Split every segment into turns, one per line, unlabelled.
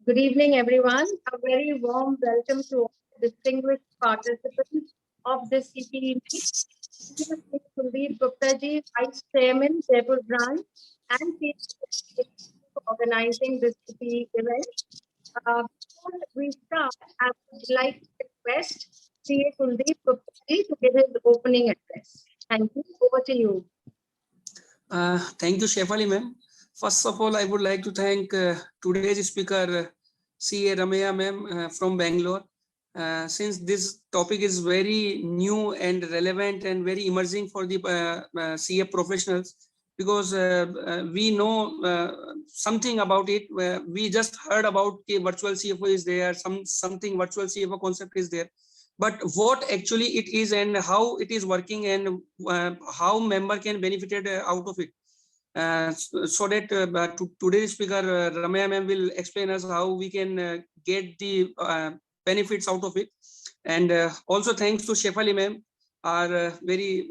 Good evening, everyone. A very warm welcome to all the distinguished participants of this CPE meet. Thank you, Mr. Kuldeep Gupta ji, Vice Chairman, Jaipur Branch, and CPE for organizing this CPE event. Before we start, I would like to request CA Kuldeep Gupta ji to give his opening address. Thank you. Over to you.
Thank you, Shefali ma'am. First of all, I would like to thank today's speaker, CA Ramaya ma'am from Bangalore. Since this topic is very new and relevant and very emerging for the CA professionals, because we know something about it. We just heard about virtual CFO is there, something virtual CFO concept is there. But what actually it is and how it is working and how member can benefit out of it. So that today's speaker Ramaya ma'am will explain us how we can get the benefits out of it. And also thanks to Shefali ma'am, our very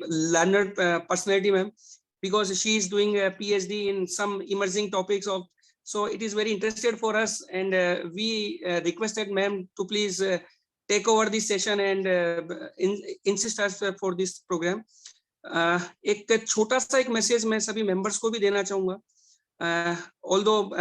learned personality ma'am, because she is doing a PhD in some emerging topics of. So it is very interested for us, and we requested ma'am to please take over this session and insist us for this program. एक छोटा सा एक message मैं सभी members को भी देना चाहूंगा. Although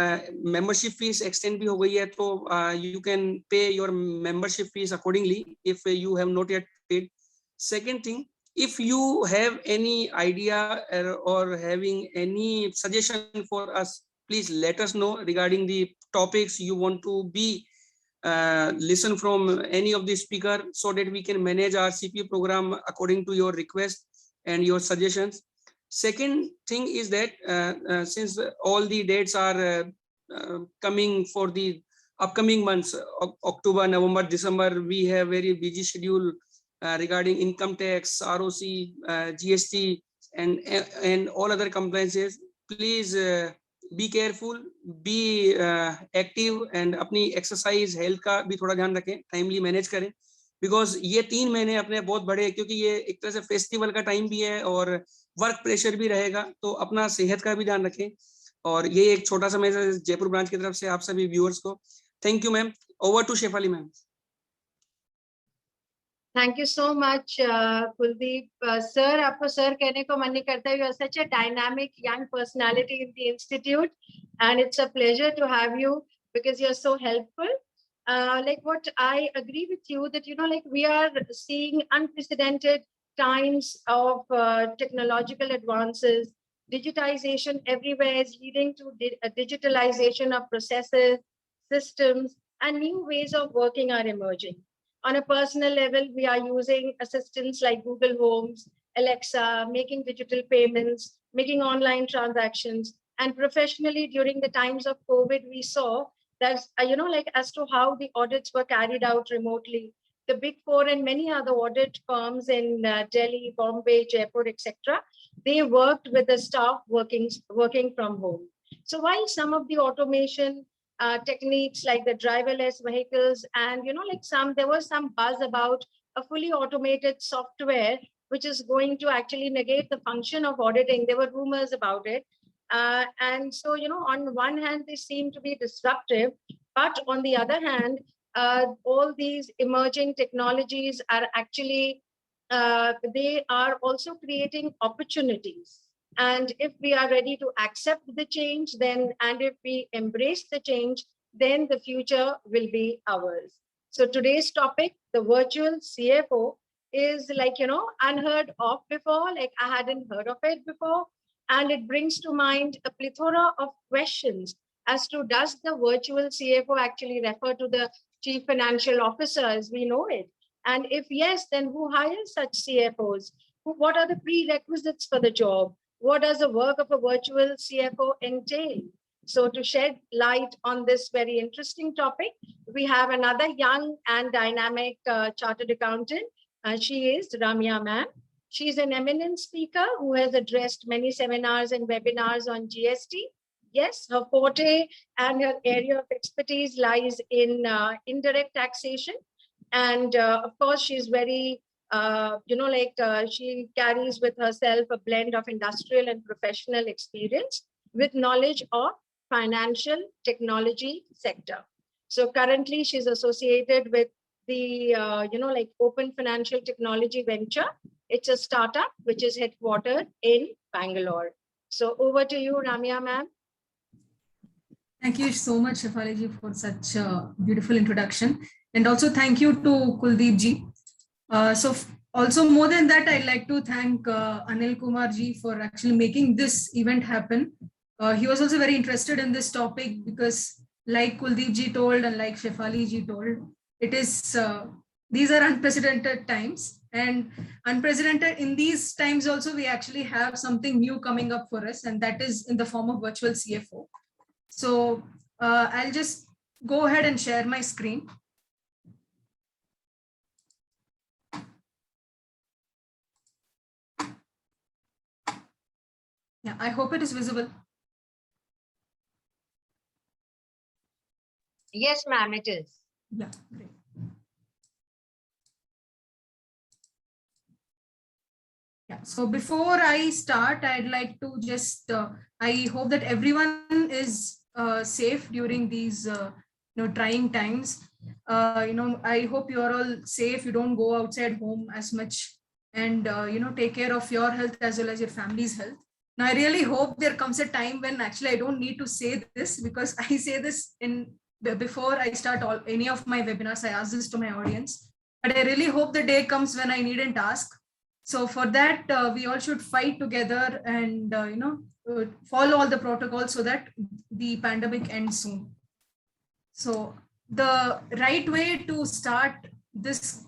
membership fees extend भी हो गई है, तो you can pay your membership fees accordingly if you have not yet paid. Second thing, if you have any idea or having any suggestion for us, please let us know regarding the topics you want to be listen from any of the speaker, so that we can manage our CPE program according to your request and your suggestions. Second thing is that since all the dates are coming for the upcoming months, October, November, December, we have very busy schedule regarding income tax, ROC, GST, and all other compliances. Please be careful, be active, and अपनी exercise health का भी थोड़ा ध्यान रखें, timely manage करें, because ये 3 महीने अपने बहुत बड़े हैं, क्योंकि ये एक तरह से फेस्टिवल का टाइम भी है और वर्क प्रेशर भी रहेगा, तो अपना सेहत का भी ध्यान रखें. और ये एक छोटा सा मैसेज जयपुर ब्रांच की तरफ से आप सभी व्यूअर्स को. Thank you ma'am. Over to Shefali ma'am.
Thank you so much, Kuldeep. Sir, आपको sir कहने को मन नहीं करता. You are such a dynamic young personality in the institute, and it's a pleasure to have you because you're so helpful. Like what I agree with you that, you know, like we are seeing unprecedented times of technological advances. Digitization everywhere is leading to digitalization of processes, systems, and new ways of working are emerging. On a personal level, we are using assistants like Google Homes, Alexa, making digital payments, making online transactions. And professionally, during the times of COVID, we saw that, you know, like as to how the audits were carried out remotely. The Big Four and many other audit firms in Delhi, Bombay, Jaipur, etc., they worked with the staff working from home. So while some of the automation techniques like the driverless vehicles and, you know, like there was some buzz about a fully automated software which is going to actually negate the function of auditing. There were rumors about it. And so, you know, on one hand, they seem to be disruptive, but on the other hand, all these emerging technologies are actually, they are also creating opportunities. And if we are ready to accept the change, then, and if we embrace the change, then the future will be ours. So today's topic, the virtual CFO, is like, you know, unheard of before, like I hadn't heard of it before. And it brings to mind a plethora of questions as to, does the virtual CFO actually refer to the chief financial officer as we know it? And if yes, then who hires such CFOs? What are the prerequisites for the job? What does the work of a virtual CFO entail? So to shed light on this very interesting topic, we have another young and dynamic chartered accountant. She is Ramya ma'am. She's an eminent speaker who has addressed many seminars and webinars on GST. Yes, her forte and her area of expertise lies in indirect taxation. And of course, she's very you know, like she carries with herself a blend of industrial and professional experience with knowledge of financial technology sector. So currently she's associated with the, like Open Financial Technology Venture. It's a startup which is headquartered in Bangalore. So over to you, Ramya ma'am.
Thank you so much, Shefali ji, for such a beautiful introduction. And also thank you to Kuldeep ji. Also more than that, I'd like to thank Anil Kumar ji for actually making this event happen. He was also very interested in this topic because like Kuldeep ji told and like Shefali ji told, it is, these are unprecedented times, and unprecedented in these times also, we actually have something new coming up for us, and that is in the form of virtual CFO. So I'll just go ahead and share my screen. Yeah, I hope it is visible.
Yes, ma'am, it is.
Yeah, great. Yeah, so before I start, I'd like to just, I hope that everyone is safe during these trying times. I hope you're all safe. You don't go outside home as much, and take care of your health as well as your family's health. Now, I really hope there comes a time when actually I don't need to say this, because I say this before I start any of my webinars. I ask this to my audience, but I really hope the day comes when I needn't ask. So for that, we all should fight together and follow all the protocols so that the pandemic ends soon. So the right way to start this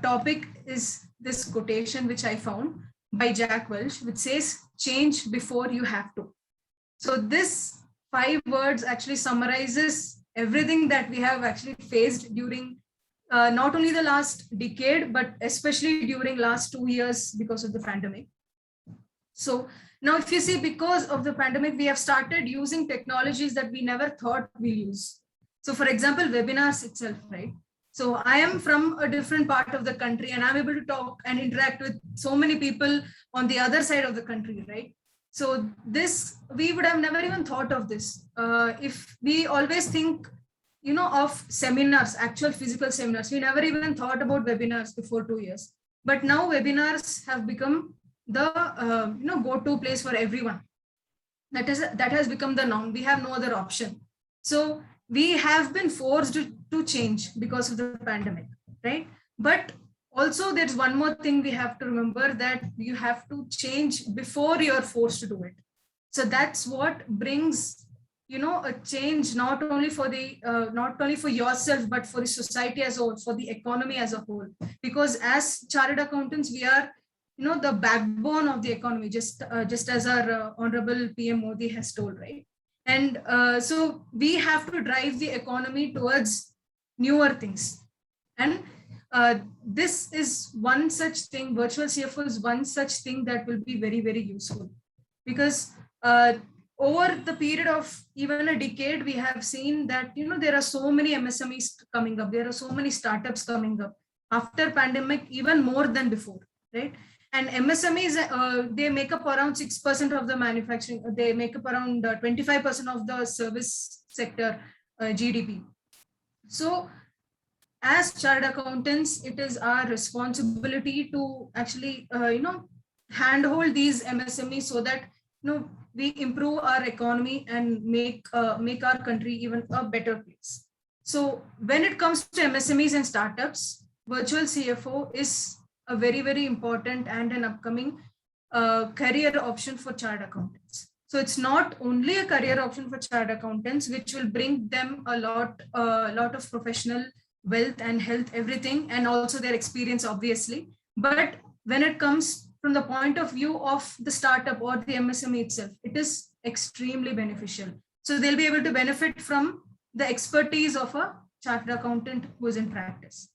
topic is this quotation which I found by Jack Welch, which says, "Change before you have to." So this 5 words actually summarizes everything that we have actually faced during not only the last decade, but especially during last 2 years because of the pandemic. So now if you see, because of the pandemic, we have started using technologies that we never thought we'll use. So for example, webinars itself, right? So I am from a different part of the country, and I'm able to talk and interact with so many people on the other side of the country, right? So this, we would have never even thought of this. If we always think, of seminars, actual physical seminars, we never even thought about webinars before 2 years. But now webinars have become the go-to place for everyone. That has become the norm. We have no other option. So we have been forced to change because of the pandemic, right? But also there's one more thing we have to remember, that you have to change before you're forced to do it. So that's what brings a change, not only for yourself, but for the society as a whole, for the economy as a whole. Because as chartered accountants, we are the backbone of the economy, just as our honorable PM Modi has told, right? And so we have to drive the economy towards newer things. And this is one such thing. Virtual CFO is one such thing that will be very, very useful, because over the period of even a decade, we have seen that, there are so many MSMEs coming up. There are so many startups coming up after pandemic, even more than before, right? And MSMEs, they make up around 6% of the manufacturing. They make up around 25% of the service sector GDP. So as chartered accountants, it is our responsibility to actually, handhold these MSMEs so that, we improve our economy and make our country even a better place. So when it comes to MSMEs and startups, virtual CFO is a very, very important and an upcoming career option for chartered accountants. So it's not only a career option for chartered accountants, which will bring them a lot of professional wealth and health, everything, and also their experience, obviously. But when it comes from the point of view of the startup or the MSME itself, it is extremely beneficial. So they'll be able to benefit from the expertise of a chartered accountant who is in practice,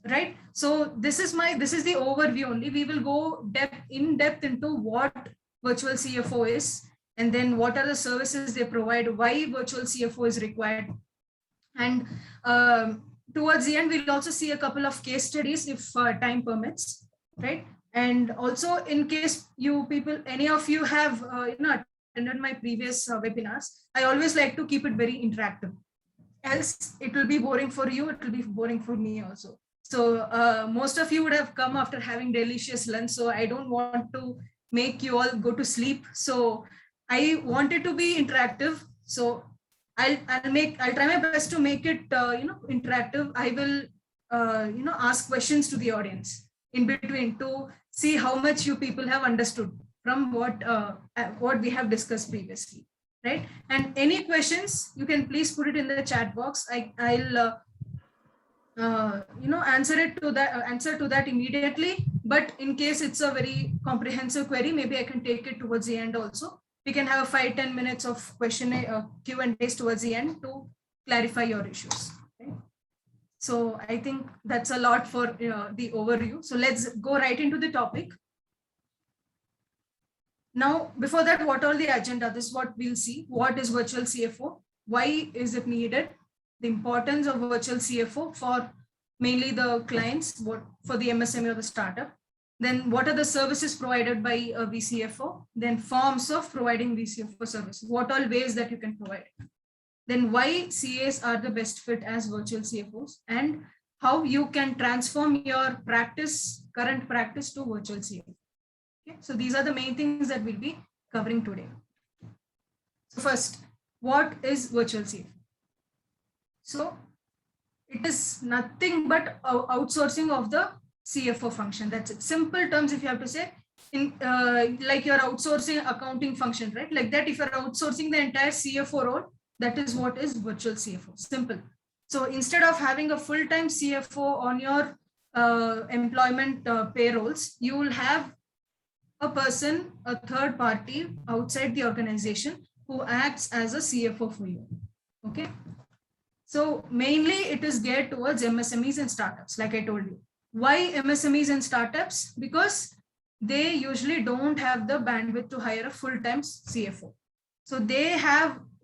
right? So this is the overview only. We will go in depth into what virtual CFO is, and then what are the services they provide, why virtual CFO is required. And towards the end, we'll also see a couple of case studies if time permits, right? And also, in case any of you have attended my previous webinars, I always like to keep it very interactive. Else it will be boring for you, it will be boring for me also. So most of you would have come after having delicious lunch, so I don't want to make you all go to sleep. So I want it to be interactive. So I'll try my best to make it interactive. I will ask questions to the audience in between to see how much you people have understood from what we have discussed previously, right? And any questions, you can please put it in the chat box. I'll answer to that immediately. But in case it's a very comprehensive query, maybe I can take it towards the end also. We can have 5-10 minutes of Q&As towards the end to clarify your issues. Okay? So I think that's a lot for the overview. So let's go right into the topic. Now, before that, what are the agenda? This is what we'll see. What is virtual CFO? Why is it needed? The importance of virtual CFO for mainly the clients, for the MSME or the startup. Then what are the services provided by a VCFO? Then forms of providing VCFO services. What all ways that you can provide? Then why CAs are the best fit as virtual CFOs, and how you can transform your current practice to virtual CFO. Okay, so these are the main things that we'll be covering today. So first, what is virtual CFO? So it is nothing but outsourcing of the CFO function. That's it. Simple terms, if you have to say, like you're outsourcing accounting function, right? Like that, if you're outsourcing the entire CFO role, that is what is virtual CFO. Simple. So instead of having a full-time CFO on your employment payrolls, you will have a person, a third party outside the organization who acts as a CFO for you. Okay. So mainly it is geared towards MSMEs and startups, like I told you. Why MSMEs and startups? Because they usually don't have the bandwidth to hire a full-time CFO. So they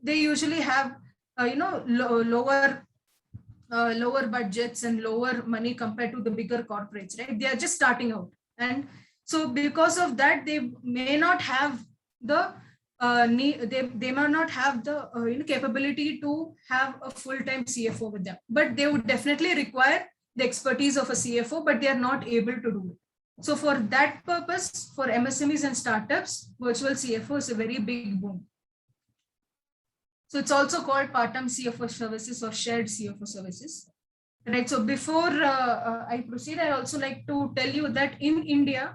usually have lower budgets and lower money compared to the bigger corporates, right? They are just starting out, and so because of that, they may not have the they may not have the capability to have a full-time CFO with them, but they would definitely require the expertise of a CFO, but they are not able to do it. So for that purpose, for MSMEs and startups, virtual CFO is a very big boom. So it's also called part-time CFO services or shared CFO services. Right. So before I proceed, I also like to tell you that in India,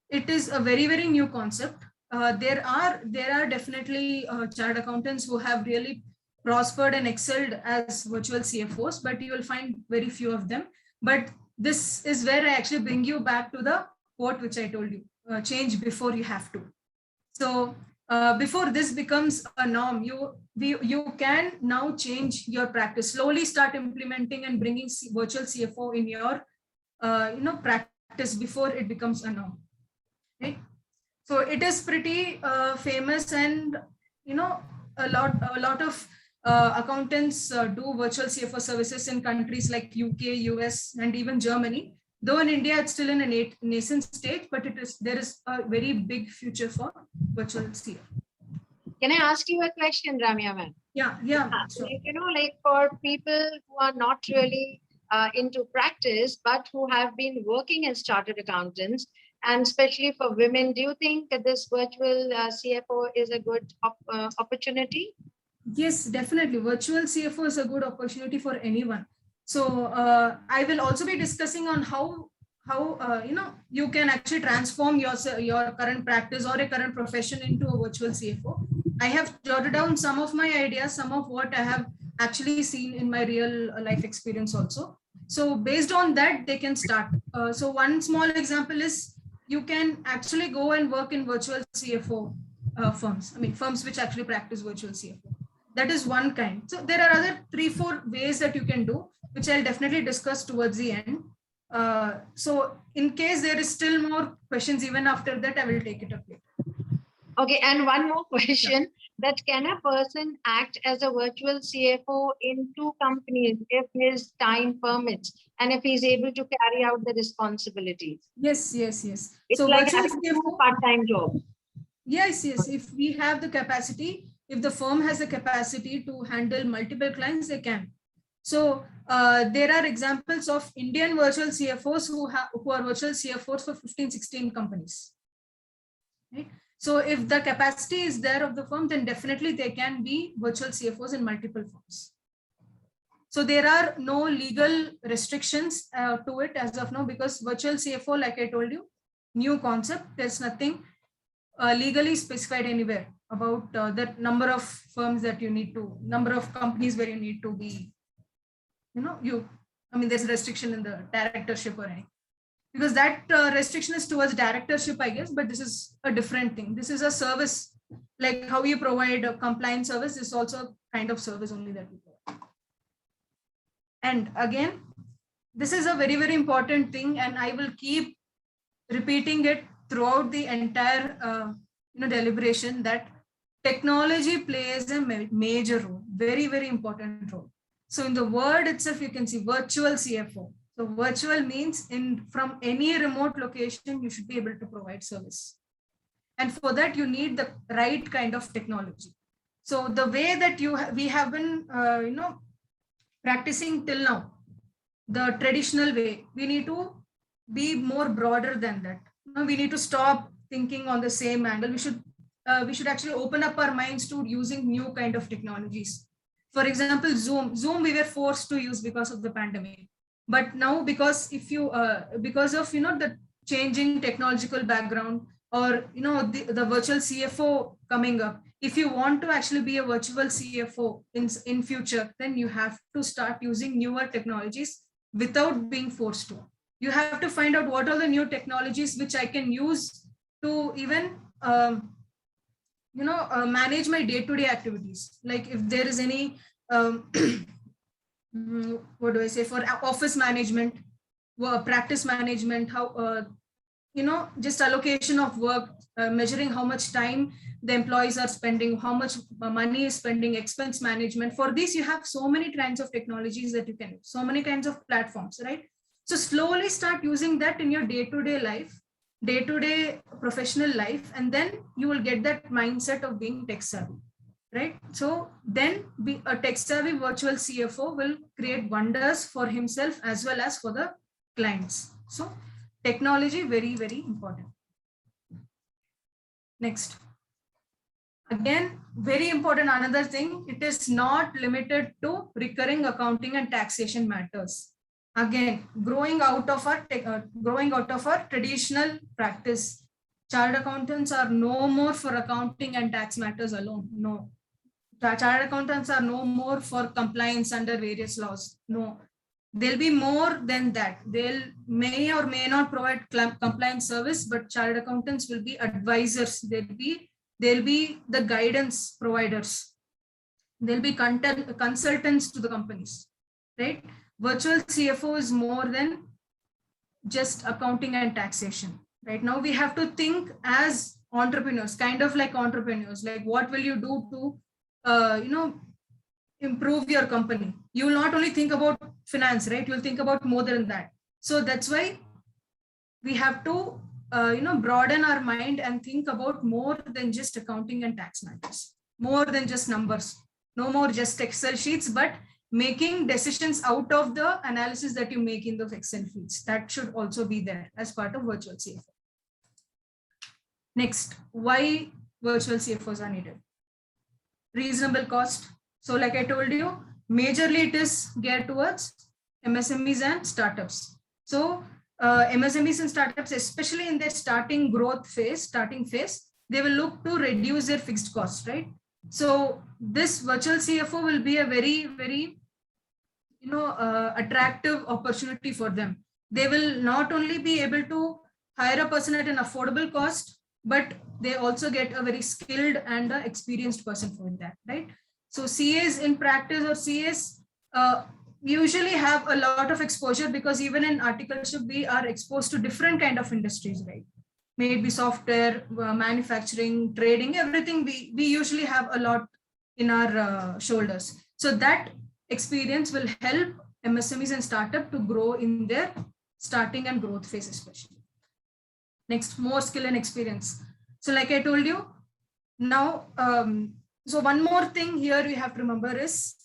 it is a very, very new concept. There are definitely chartered accountants who have really prospered and excelled as virtual CFOs, but you will find very few of them. But this is where I actually bring you back to the quote which I told you, change before you have to. So before this becomes a norm, you can now change your practice, slowly start implementing and bringing virtual CFO in your practice before it becomes a norm. Right? So it is pretty famous, and a lot of accountants do virtual CFO services in countries like UK, US, and even Germany. Though in India it's still in a nascent stage, but there is a very big future for virtual CFO.
Can I ask you a question, Ramya ma'am?
Yeah. Sure.
Like for people who are not really into practice, but who have been working as chartered accountants, and especially for women, do you think that this virtual CFO is a good opportunity?
Yes, definitely. Virtual CFO is a good opportunity for anyone. So I will also be discussing on how you can actually transform your current practice or a current profession into a virtual CFO. I have jotted down some of my ideas, some of what I have actually seen in my real life experience also. So based on that, they can start. So one small example is you can actually go and work in virtual CFO firms. I mean, firms which actually practice virtual CFO. That is one kind. So there are other 3-4 ways that you can do, which I'll definitely discuss towards the end. So in case there is still more questions, even after that, I will take it up later.
Okay, and one more question, that can a person act as a virtual CFO in 2 companies if his time permits and if he's able to carry out the responsibilities?
Yes.
It's
So
like
virtual
having
CFO,
a part-time job.
Yes, yes. If we have the capacity, if the firm has the capacity to handle multiple clients, they can. So there are examples of Indian virtual CFOs who are virtual CFOs for 15, 16 companies. Right? So if the capacity is there of the firm, then definitely they can be virtual CFOs in multiple firms. So there are no legal restrictions to it as of now, because virtual CFO, like I told you, new concept, there's nothing legally specified anywhere about the number of firms that you need to, number of companies where you need to be, there's a restriction in the directorship or anything, because that restriction is towards directorship, I guess, but this is a different thing. This is a service, like how you provide a compliance service, this is also a kind of service only that we provide. And again, this is a very, very important thing, and I will keep repeating it throughout the entire deliberation, that technology plays a major role, very, very important role. So in the word itself, you can see virtual CFO. So virtual means from any remote location, you should be able to provide service. And for that, you need the right kind of technology. So the way that we have been, practicing till now, the traditional way, we need to be more broader than that. We need to stop thinking on the same angle. We should actually open up our minds to using new kind of technologies. For example, Zoom we were forced to use because of the pandemic. But now, because of the changing technological background, or the virtual CFO coming up, if you want to actually be a virtual CFO in future, then you have to start using newer technologies without being forced to. You have to find out what are the new technologies which I can use to even manage my day-to-day activities. Like if there is any what do I say, for office management, practice management, how just allocation of work, measuring how much time the employees are spending, how much money is spending, expense management. For this, you have so many kinds of technologies that you can use, so many kinds of platforms, right? So slowly start using that in your day-to-day life, day-to-day professional life, and then you will get that mindset of being tech savvy, right? So then a tech savvy virtual CFO will create wonders for himself as well as for the clients. So technology, very, very important. Next. Again, very important, another thing, it is not limited to recurring accounting and taxation matters. Again, growing out of our traditional practice. Chartered accountants are no more for accounting and tax matters alone. No. Chartered accountants are no more for compliance under various laws. No. They'll be more than that. They'll may or may not provide compliance service, but chartered accountants will be advisors. They'll be the guidance providers. They'll be consultants to the companies, right? Virtual CFO is more than just accounting and taxation. Right now, we have to think as entrepreneurs, kind of like entrepreneurs. Like, what will you do to, improve your company? You will not only think about finance, right? You'll think about more than that. So that's why we have to, broaden our mind and think about more than just accounting and tax matters, more than just numbers, no more just Excel sheets, but making decisions out of the analysis that you make in those Excel sheets. That should also be there as part of virtual CFO. Next, why virtual CFOs are needed? Reasonable cost. So like I told you, majorly it is geared towards MSMEs and startups. So MSMEs and startups, especially in their starting phase, they will look to reduce their fixed costs, right? So this virtual CFO will be a very, very, attractive opportunity for them. They will not only be able to hire a person at an affordable cost, but they also get a very skilled and experienced person for that, right? So CAs in practice, or CAs usually have a lot of exposure, because even in articleship, we are exposed to different kind of industries, right? May it be software, manufacturing, trading, everything. We usually have a lot in our shoulders. So that experience will help MSMEs and startup to grow in their starting and growth phase, especially. Next, more skill and experience. So like I told you, now, so one more thing here we have to remember is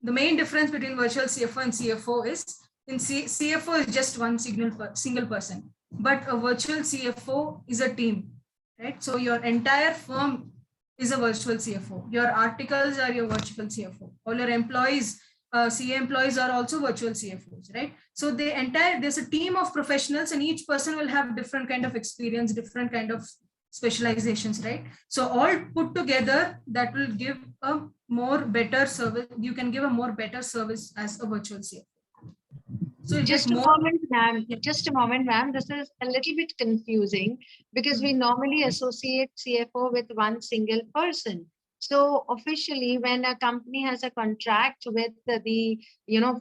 the main difference between virtual CFO and CFO is in CFO is just one single person, but a virtual CFO is a team, right? So your entire firm is a virtual CFO. Your articles are your virtual CFO. All your employees, CA employees are also virtual CFOs, right? So there's a team of professionals, and each person will have different kind of experience, different kind of specializations, right? So all put together, that will give a more better service. You can give a more better service as a virtual CFO. So
just a moment, ma'am. Just a moment, ma'am. This is a little bit confusing because we normally associate CFO with one single person. So officially, when a company has a contract with the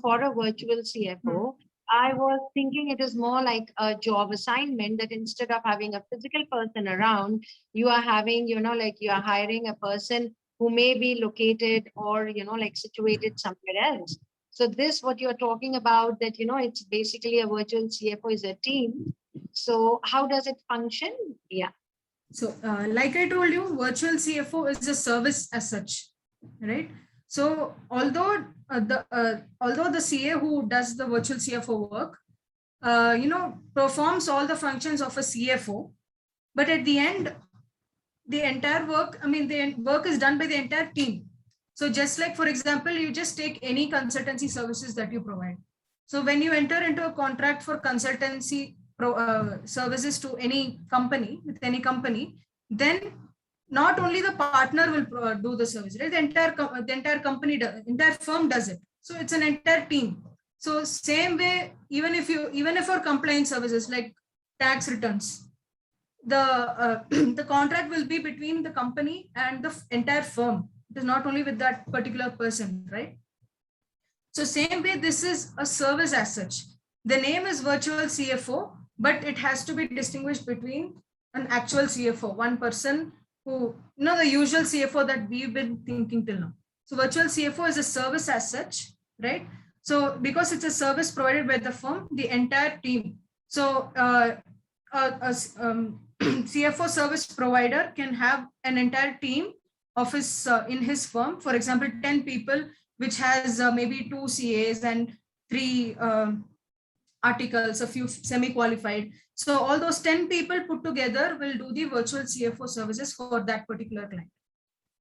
for a virtual CFO, I was thinking it is more like a job assignment, that instead of having a physical person around, you are having, like you are hiring a person who may be located or, like situated somewhere else. So this, what you're talking about, that, it's basically a virtual CFO is a team. So how does it function? Yeah.
So like I told you, virtual CFO is a service as such, right? So although the CA who does the virtual CFO work, performs all the functions of a CFO, but at the end, the entire work, the work is done by the entire team. So just like, for example, you just take any consultancy services that you provide. So when you enter into a contract for consultancy services to any company, with any company, then not only the partner will do the service, right? The entire company, entire firm does it. So it's an entire team. So same way, even if for compliance services like tax returns, the the contract will be between the company and the entire firm. It is not only with that particular person, right? So same way, this is a service as such. The name is virtual CFO, but it has to be distinguished between an actual CFO, one person who, the usual CFO that we've been thinking till now. So virtual CFO is a service as such, right? So because it's a service provided by the firm, the entire team. So CFO service provider can have an entire team of his in his firm, for example, 10 people, which has maybe 2 CAs and 3 articles, a few semi-qualified. So all those 10 people put together will do the virtual CFO services for that particular client.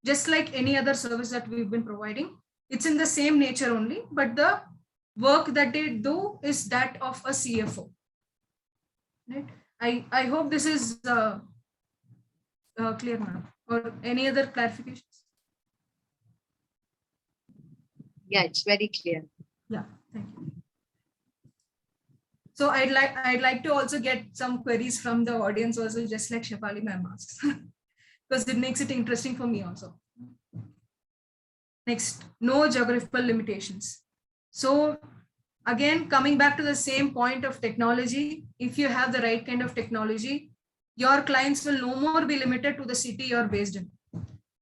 Just like any other service that we've been providing, it's in the same nature only, but the work that they do is that of a CFO. Right? I hope this is clear now. Or any other clarifications?
Yeah, it's very clear.
Yeah, thank you. So I'd like to also get some queries from the audience also, just like Shefali ma'am asks, because it makes it interesting for me also. Next, no geographical limitations. So again, coming back to the same point of technology, if you have the right kind of technology, your clients will no more be limited to the city you're based in.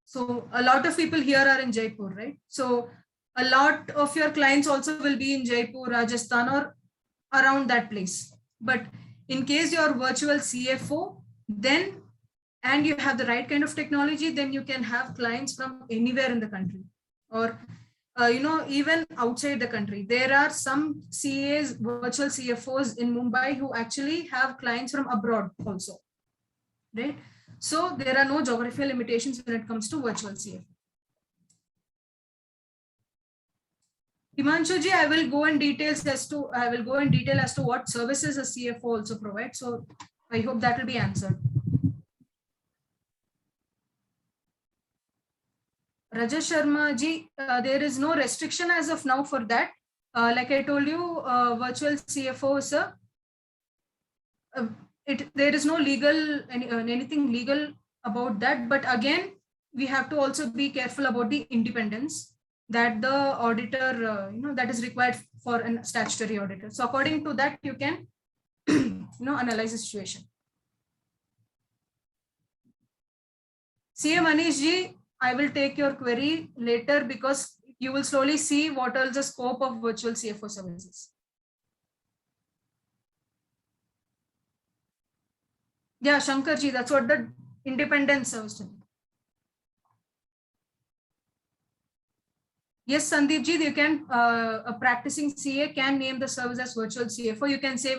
So a lot of people here are in Jaipur, right? So a lot of your clients also will be in Jaipur, Rajasthan, or around that place. But in case you're virtual CFO, then, and you have the right kind of technology, then you can have clients from anywhere in the country, or even outside the country. There are some CAs, virtual CFOs in Mumbai who actually have clients from abroad also, right? So there are no geographical limitations when it comes to virtual CFO. Himanshu ji, I will go in detail as to what services a CFO also provides. So I hope that will be answered. Rajesh Sharma ji, there is no restriction as of now for that. Like I told you, virtual CFO, sir, there is no legal anything legal about that. But again, we have to also be careful about the independence that the auditor, that is required for a statutory auditor. So according to that, you can, analyze the situation. CA Manish ji, I will take your query later because you will slowly see what is the scope of virtual CFO services. Yeah, Shankarji, that's what the independent service. Yes, Sandeep ji, you can, a practicing CA can name the service as virtual CFO. You can say,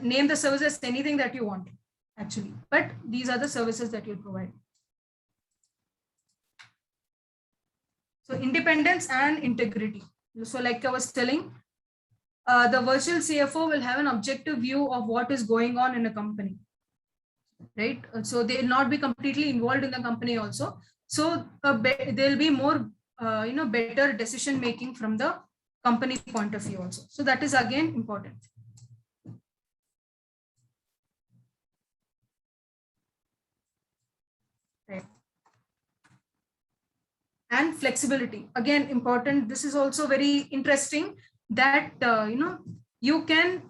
name the service as anything that you want, actually. But these are the services that you provide. So independence and integrity. So like I was telling, the virtual CFO will have an objective view of what is going on in a company, right? So they will not be completely involved in the company also. So there will be more, better decision making from the company point of view also. So that is again important. Right. And flexibility, again important. This is also very interesting that you can,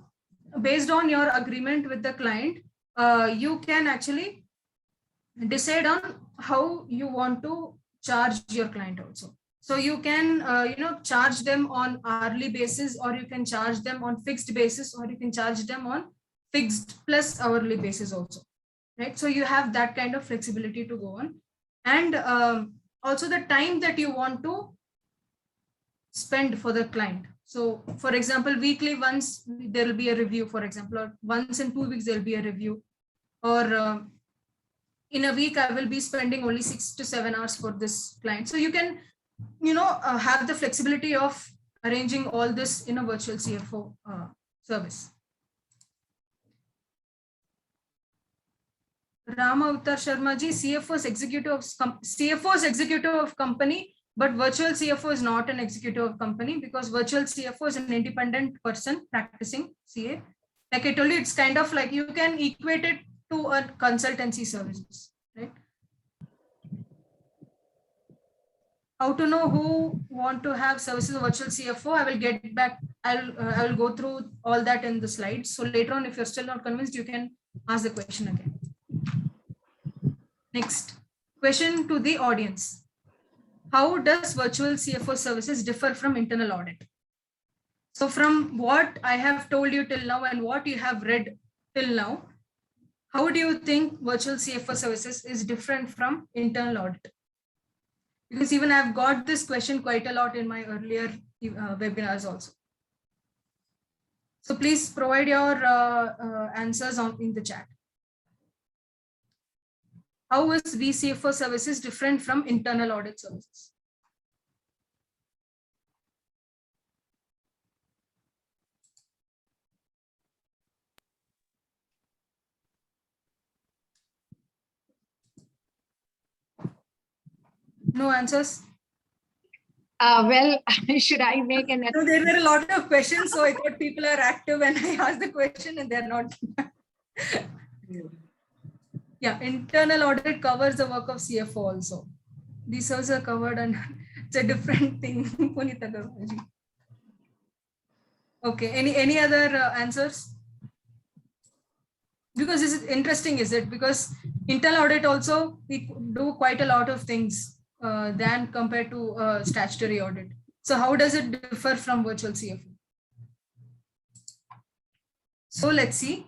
based on your agreement with the client, you can actually decide on how you want to charge your client also. So you can charge them on hourly basis, or you can charge them on fixed basis, or you can charge them on fixed plus hourly basis also, right? So you have that kind of flexibility to go on. And also the time that you want to spend for the client. So for example, weekly once there will be a review, for example, or once in 2 weeks there will be a review, or in a week I will be spending only 6 to 7 hours for this client. So you can have the flexibility of arranging all this in a virtual CFO service. Rama Uttar Sharma ji, CFO is executive of company, but virtual CFO is not an executive of company, because virtual CFO is an independent person practicing CA. Like I told you, it's kind of like you can equate it to a consultancy services, right? How to know who want to have services of virtual CFO? I will get back. I will go through all that in the slides. So later on, if you're still not convinced, you can ask the question again. Next question to the audience. How does virtual CFO services differ from internal audit? So from what I have told you till now and what you have read till now, how do you think virtual CFO services is different from internal audit? Because even I've got this question quite a lot in my earlier webinars also. So please provide your answers in the chat. How is VCFO services different from internal audit services? No answers?
Well, should I make an?
No, there were a lot of questions, so I thought people are active when I asked the question and they're not. Yeah, internal audit covers the work of CFO also. These also are covered, and it's a different thing. Okay, any other answers? Because this is interesting, is it? Because internal audit also, we do quite a lot of things than compared to statutory audit. So how does it differ from virtual CFO? So let's see.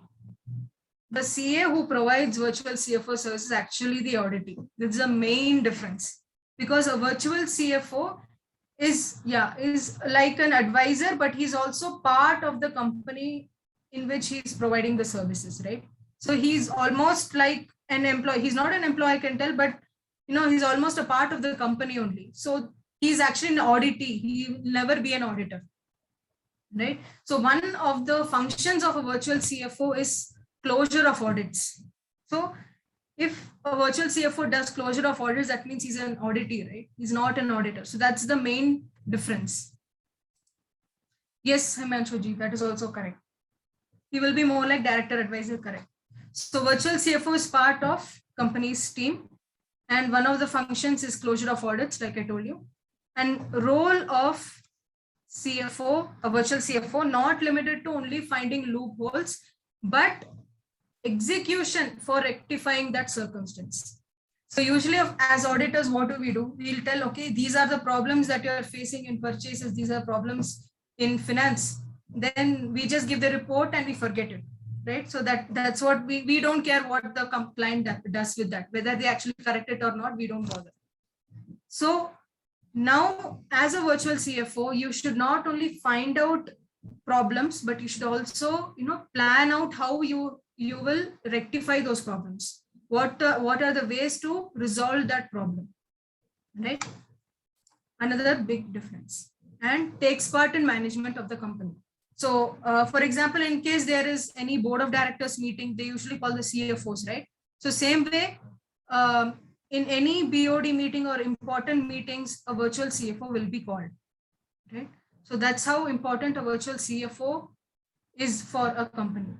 The CA who provides virtual CFO service is actually the auditee. This is the main difference, because a virtual CFO is like an advisor, but he's also part of the company in which he's providing the services, right? So he's almost like an employee. He's not an employee, I can tell, but he's almost a part of the company only. So he's actually an auditee. He will never be an auditor, right? So one of the functions of a virtual CFO is closure of audits. So if a virtual CFO does closure of audits, that means he's an auditee, right? He's not an auditor. So that's the main difference. Yes, Himanshu ji, that is also correct. He will be more like director advisor, correct? So virtual CFO is part of company's team, and one of the functions is closure of audits, like I told you. And role of CFO, a virtual CFO, not limited to only finding loopholes, but execution for rectifying that circumstance. So usually as auditors, what do? We'll tell, okay, these are the problems that you are facing in purchases. These are problems in finance. Then we just give the report and we forget it. right? So that's what we don't care what the client does with that, whether they actually correct it or not, we don't bother. So now as a virtual CFO, you should not only find out problems, but you should also, plan out how you will rectify those problems. What are the ways to resolve that problem, right? Another big difference. And takes part in management of the company. So for example, in case there is any board of directors meeting, they usually call the CFOs, right? So same way, in any BOD meeting or important meetings, a virtual CFO will be called, right? So that's how important a virtual CFO is for a company.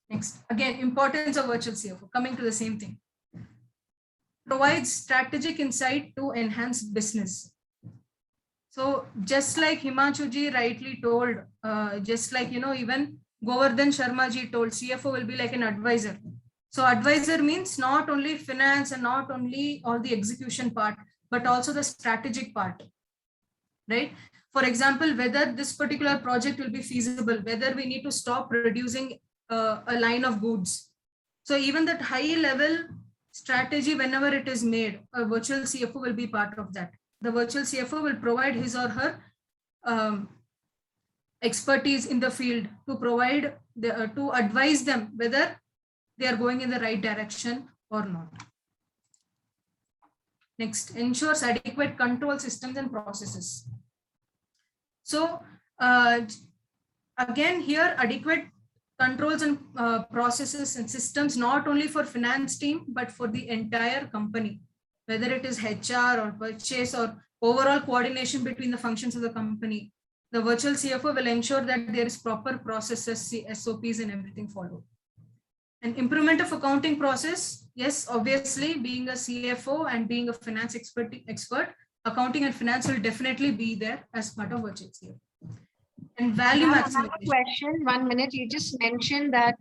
Next, again, importance of virtual CFO, coming to the same thing. Provides strategic insight to enhance business. So just like Himanshu ji rightly told, just like, even Govardhan Sharma ji told, CFO will be like an advisor. So advisor means not only finance and not only all the execution part, but also the strategic part, right? For example, whether this particular project will be feasible, whether we need to stop producing a line of goods. So even that high level strategy, whenever it is made, a virtual CFO will be part of that. The virtual CFO will provide his or her expertise in the field to provide to advise them whether they are going in the right direction or not. Next, ensures adequate control systems and processes. So again, here adequate controls and processes and systems, not only for finance team, but for the entire company, whether it is HR or purchase or overall coordination between the functions of the company. The virtual CFO will ensure that there is proper processes, SOPs and everything followed. And improvement of accounting process. Yes, obviously being a CFO and being a finance expert, accounting and finance will definitely be there as part of virtual CFO. And value maximization.
Question, 1 minute. You just mentioned that,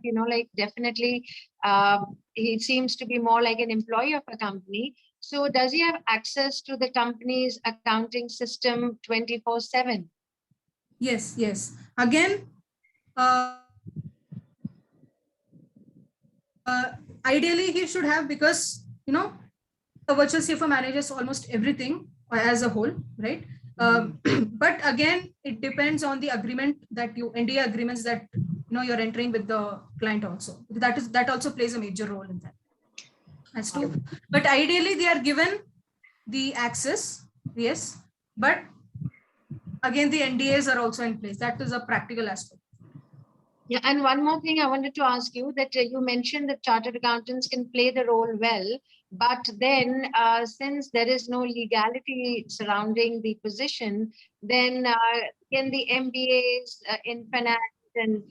definitely he seems to be more like an employee of a company. So does he have access to the company's accounting system 24/7?
Yes, yes. Again, ideally he should have, because, a virtual CFO manages almost everything as a whole, right? But again, it depends on the agreement that NDA agreements that you're entering with the client also. That also plays a major role in that. As to, but ideally they are given the access, yes. But again, the NDAs are also in place. That is a practical aspect.
Yeah, and one more thing I wanted to ask you, that you mentioned that chartered accountants can play the role well, but then since there is no legality surrounding the position, then can the MBAs in finance and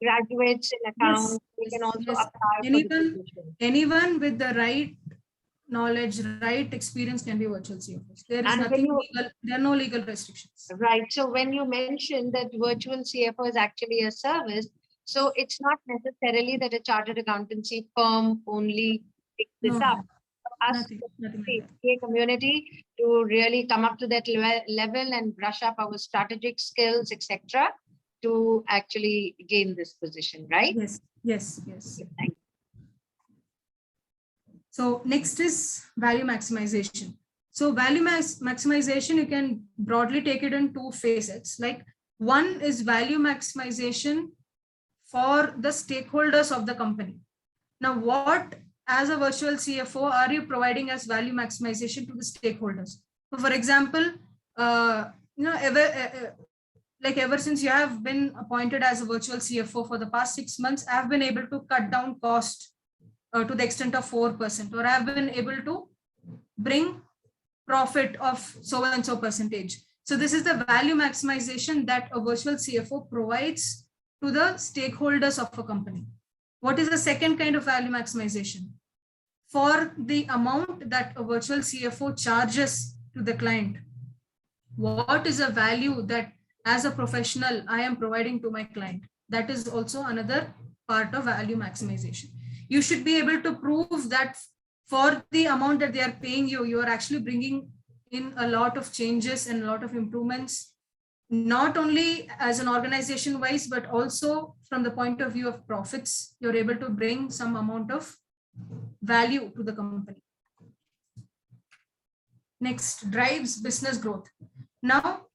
graduates in accounts, they can also apply for the position?
Anyone with the right knowledge, right experience can be virtual CFOs. There is nothing legal, there are no legal restrictions.
Right. So when you mentioned that virtual CFO is actually a service, so it's not necessarily that a chartered accountancy firm only picks this up. For us, the community, to really come up to that level and brush up our strategic skills, etc., to actually gain this position, right?
Yes, yes, yes. Thank you. So next is value maximization. So value maximization, you can broadly take it in two facets. Like, one is value maximization for the stakeholders of the company. Now, what as a virtual CFO are you providing as value maximization to the stakeholders? So for example, ever since you have been appointed as a virtual CFO for the past 6 months, I have been able to cut down cost to the extent of 4%, or I have been able to bring profit of so and so percentage. So this is the value maximization that a virtual CFO provides to the stakeholders of a company. What is the second kind of value maximization? For the amount that a virtual CFO charges to the client, what is a value that as a professional I am providing to my client? That is also another part of value maximization. You should be able to prove that for the amount that they are paying you, you are actually bringing in a lot of changes and a lot of improvements not only as an organization wise, but also from the point of view of profits, you're able to bring some amount of value to the company. Next, drives business growth. Now,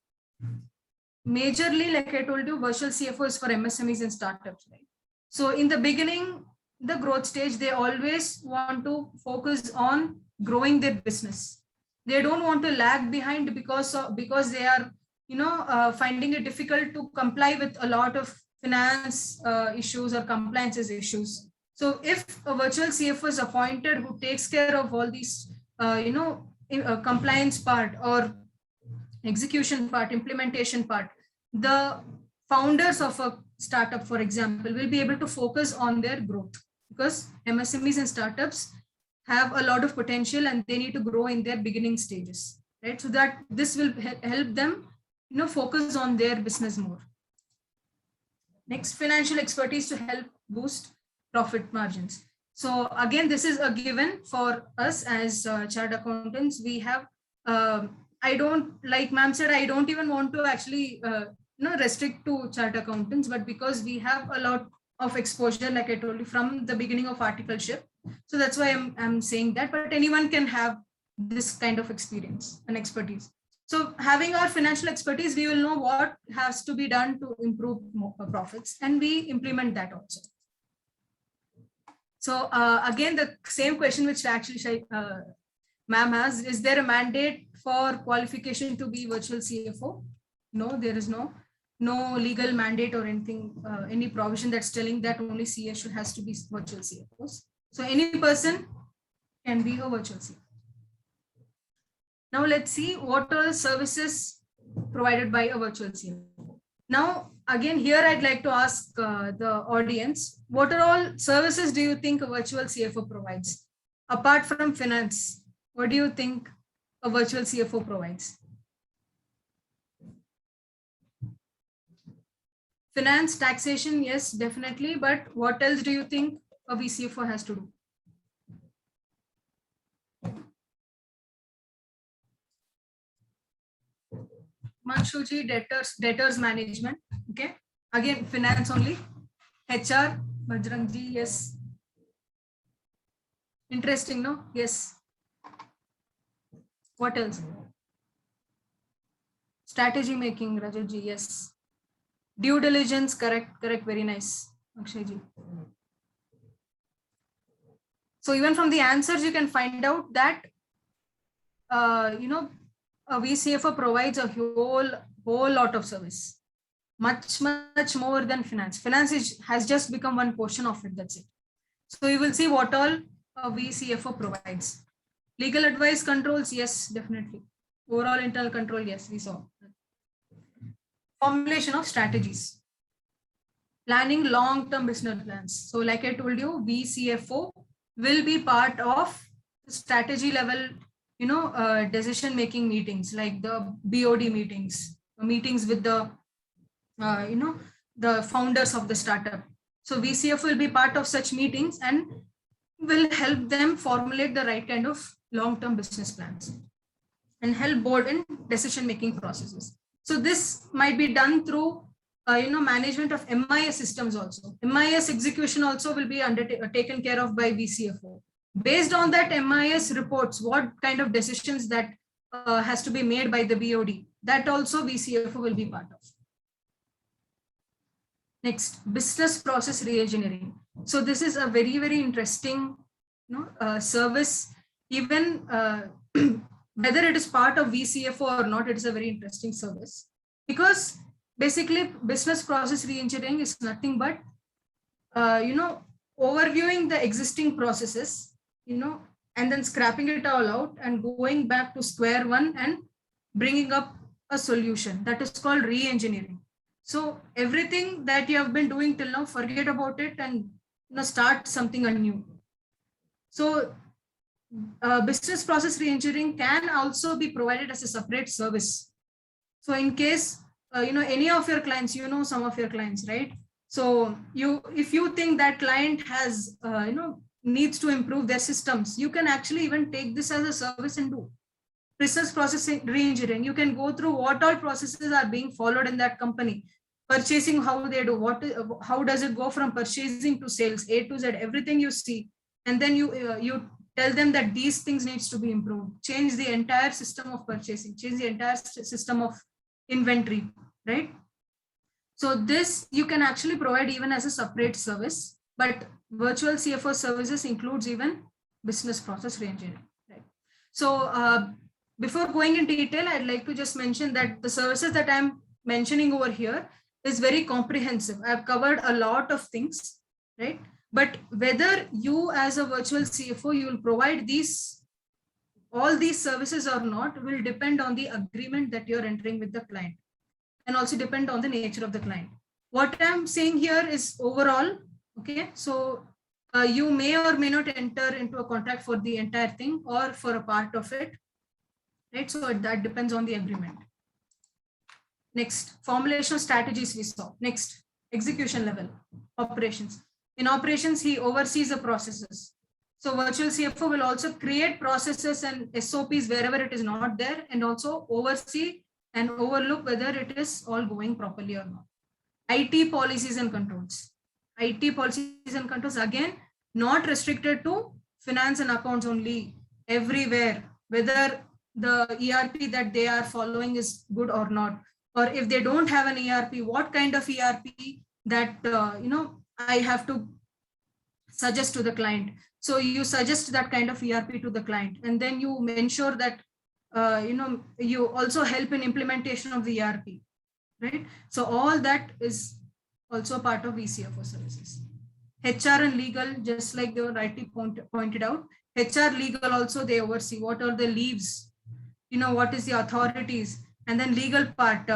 majorly, like I told you, virtual CFO is for MSMEs and startups, right? So in the beginning, the growth stage, they always want to focus on growing their business. They don't want to lag behind because they are, finding it difficult to comply with a lot of finance issues or compliances issues. So if a virtual CFO is appointed who takes care of all these, compliance part or execution part, implementation part, the founders of a startup, for example, will be able to focus on their growth, because MSMEs and startups have a lot of potential and they need to grow in their beginning stages, right? So that this will help them, focus on their business more. Next, financial expertise to help boost profit margins. So again, this is a given for us as chartered accountants. We have, I don't, like ma'am said, I don't even want to actually, restrict to chartered accountants, but because we have a lot of exposure, like I told you, from the beginning of articleship. So that's why I'm saying that, but anyone can have this kind of experience and expertise. So having our financial expertise, we will know what has to be done to improve profits, and we implement that also. So again, the same question which actually ma'am has, is there a mandate for qualification to be virtual CFO? No, there is no legal mandate or anything, any provision that's telling that only CS has to be virtual CFOs. So any person can be a virtual CFO. Now let's see what are the services provided by a virtual CFO. Now, again, here I'd like to ask the audience, what are all services do you think a virtual CFO provides? Apart from finance, what do you think a virtual CFO provides? Finance, taxation, yes, definitely. But what else do you think a VCFO has to do? Manshuji, debtors management. Okay. Again, finance only. HR, Bajrangji, yes. Interesting, no? Yes. What else? Strategy making, Rajatji, yes. Due diligence, correct, very nice, Akshayji. So even from the answers, you can find out that, a VCFO provides a whole lot of service, much more than finance. Finance has just become one portion of it, that's it. So you will see what all a VCFO provides. Legal advice, controls, yes, definitely. Overall internal control, yes, we saw. Formulation of strategies. Planning long-term business plans. So like I told you, VCFO will be part of strategy level, decision-making meetings, like the BOD meetings with the, the founders of the startup. So VCF will be part of such meetings and will help them formulate the right kind of long-term business plans and help board in decision-making processes. So this might be done through, management of MIS systems also. MIS execution also will be taken care of by VCFO. Based on that MIS reports, what kind of decisions that has to be made by the BOD, that also VCFO will be part of. Next, business process reengineering. So this is a very, very interesting service. Even whether it is part of VCFO or not, it is a very interesting service, because basically business process reengineering is nothing but, overviewing the existing processes, and then scrapping it all out and going back to square one and bringing up a solution. That is called re-engineering. So everything that you have been doing till now, forget about it and start something anew. So business process re-engineering can also be provided as a separate service. So in case, any of your clients, some of your clients, right? So if you think that client has, needs to improve their systems, you can actually even take this as a service and do. business process re-engineering. You can go through what all processes are being followed in that company. Purchasing, how they do, how does it go from purchasing to sales, A to Z, everything you see. And then you tell them that these things needs to be improved. Change the entire system of purchasing, change the entire system of inventory, right? So this you can actually provide even as a separate service, but virtual CFO services includes even business process reengineering, right? So before going in detail, I'd like to just mention that the services that I'm mentioning over here is very comprehensive. I've covered a lot of things, right? But whether you as a virtual CFO, you will provide all these services or not will depend on the agreement that you're entering with the client, and also depend on the nature of the client. What I'm saying here is overall, okay? So you may or may not enter into a contract for the entire thing or for a part of it, right? So that depends on the agreement. Next, formulation of strategies we saw. Next, execution level, operations. In operations, he oversees the processes. So virtual CFO will also create processes and SOPs wherever it is not there, and also oversee and overlook whether it is all going properly or not. IT policies and controls. IT policies and controls, again, not restricted to finance and accounts only, everywhere, whether the ERP that they are following is good or not, or if they don't have an ERP, what kind of ERP that I have to suggest to the client. So you suggest that kind of ERP to the client, and then you ensure that you also help in implementation of the ERP, right? So all that is also part of VCFO services. HR and legal, just like they were rightly pointed out, HR legal also they oversee what are the leaves, what is the authorities, and then legal part,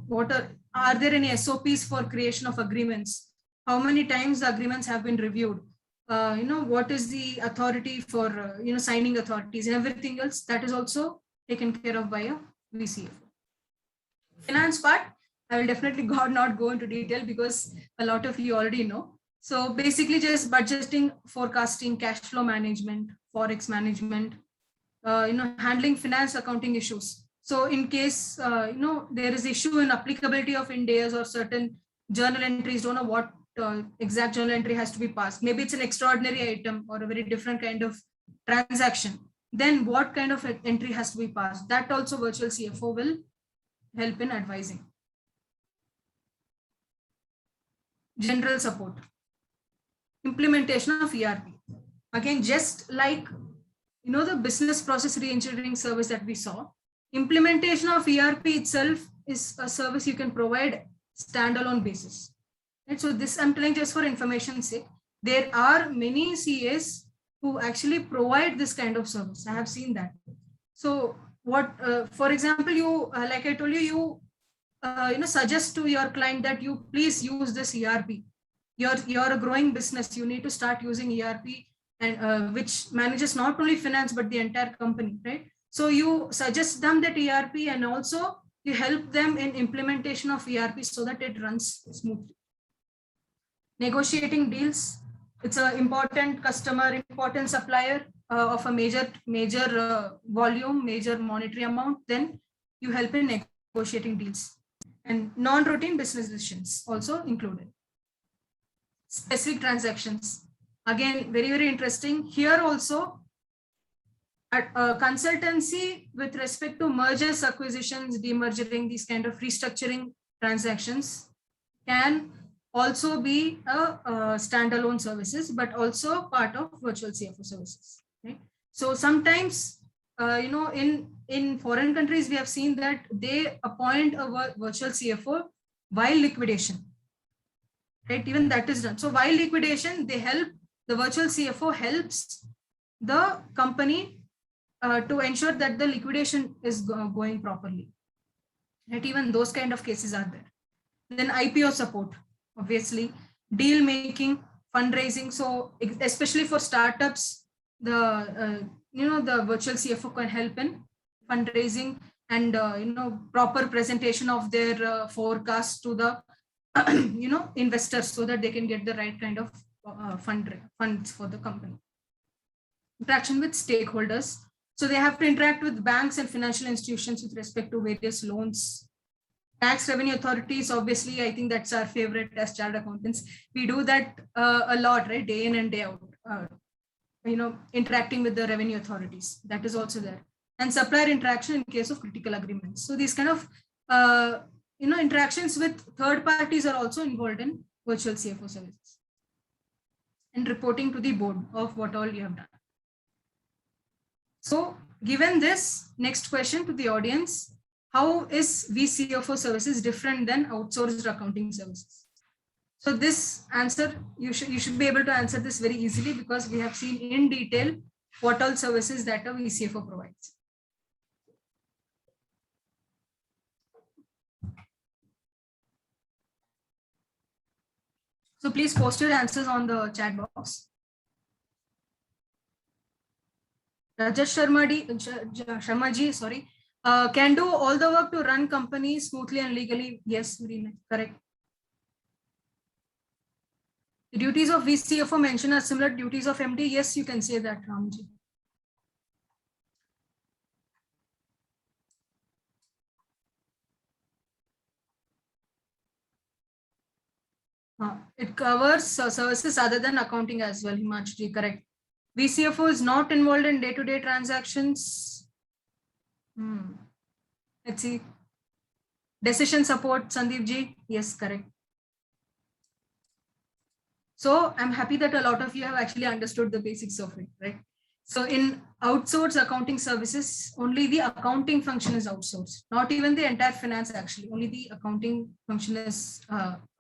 what are there any SOPs for creation of agreements? How many times the agreements have been reviewed? What is the authority for, signing authorities and everything else that is also taken care of by a VCFO. Finance part, I will definitely not go into detail because a lot of you already know. So basically just budgeting, forecasting, cash flow management, Forex management, handling finance accounting issues. So in case, there is issue in applicability of Ind AS or certain journal entries, don't know what exact journal entry has to be passed. Maybe it's an extraordinary item or a very different kind of transaction. Then what kind of entry has to be passed? That also virtual CFO will help in advising. General support. Implementation of ERP. Again, just like, the business process reengineering service that we saw, implementation of ERP itself is a service you can provide standalone basis. Right? So this I'm telling just for information's sake. There are many CAs who actually provide this kind of service. I have seen that. So what, for example, you, like I told you, suggest to your client that you please use this ERP. You're a growing business. You need to start using ERP, and which manages not only finance but the entire company, right? So you suggest them that ERP, and also you help them in implementation of ERP so that it runs smoothly. Negotiating deals. It's an important customer, important supplier of a major volume, major monetary amount. Then you help in negotiating deals. And non-routine business decisions also included. Specific transactions. Again, very, very interesting. Here also, consultancy with respect to mergers, acquisitions, demergering, these kind of restructuring transactions can also be a standalone services, but also part of virtual CFO services. Right? So sometimes, in foreign countries, we have seen that they appoint a virtual CFO while liquidation. Right? Even that is done. So while liquidation, the virtual CFO helps the company to ensure that the liquidation is going properly. Right? Even those kind of cases are there. Then IPO support, obviously, deal making, fundraising. So especially for startups, the virtual CFO can help in fundraising and proper presentation of their forecast to the investors so that they can get the right kind of funds for the company. Interaction with stakeholders. So they have to interact with banks and financial institutions with respect to various loans. Tax revenue authorities, obviously, I think that's our favorite as chartered accountants. We do that a lot, right? Day in and day out, interacting with the revenue authorities. That is also there. And supplier interaction in case of critical agreements. So these kind of, interactions with third parties are also involved in virtual CFO services. And reporting to the board of what all you have done. So given this, next question to the audience, how is vCFO services different than outsourced accounting services? So this answer, you should be able to answer this very easily because we have seen in detail what all services that a vCFO provides. So please post your answers on the chat box. Rajesh Sharma ji, sorry, can do all the work to run companies smoothly and legally. Yes, correct. The duties of vCFO mentioned are similar to duties of MD. Yes, you can say that, Ramji. It covers services other than accounting as well, Himanshu ji, correct. vCFO is not involved in day-to-day transactions. Let's see. Decision support, Sandeep ji. Yes, correct. So I'm happy that a lot of you have actually understood the basics of it, right? So in outsourced accounting services, only the accounting function is outsourced, not even the entire finance actually, only the accounting function is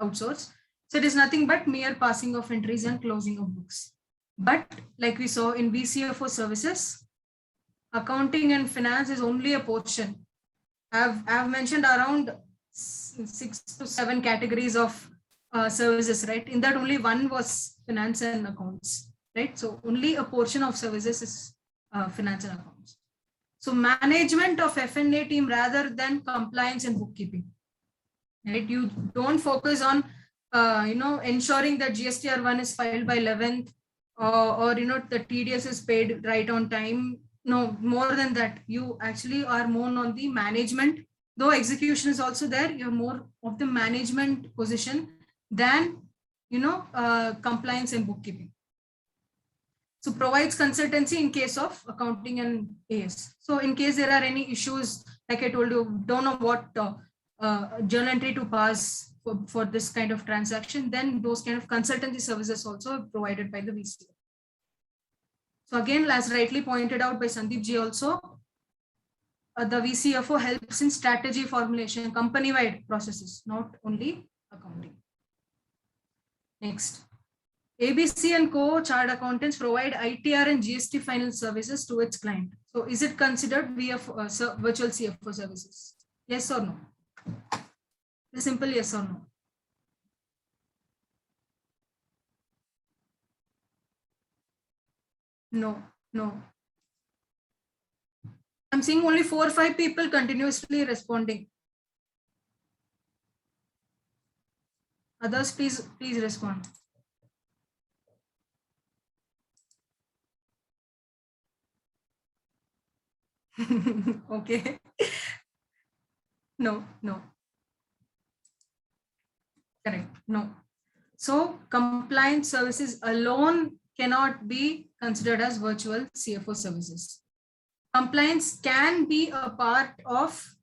outsourced. So it is nothing but mere passing of entries and closing of books. But like we saw in vCFO services, accounting and finance is only a portion. I've mentioned around 6 to 7 categories of services, right? In that only one was finance and accounts, right? So only a portion of services is finance and accounts. So management of F&A team rather than compliance and bookkeeping, right? You don't focus on, ensuring that GSTR1 is filed by 11th or the TDS is paid right on time. No, more than that, you actually are more on the management, though execution is also there, you're more of the management position than, compliance and bookkeeping. So provides consultancy in case of accounting and AS. So in case there are any issues, like I told you, don't know what journal entry to pass for this kind of transaction, then those kind of consultancy services also are provided by the vCFO. So again, as rightly pointed out by Sandeep ji also, the vCFO helps in strategy formulation, company-wide processes, not only accounting. Next, ABC and Co. Chartered Accountants provide ITR and GST final services to its client. So is it considered virtual CFO services? Yes or no? A simple yes or no. No. I'm seeing only 4 or 5 people continuously responding. Others, please respond. Okay. No. Correct. No. So compliance services alone cannot be considered as virtual CFO services. Compliance can be a part of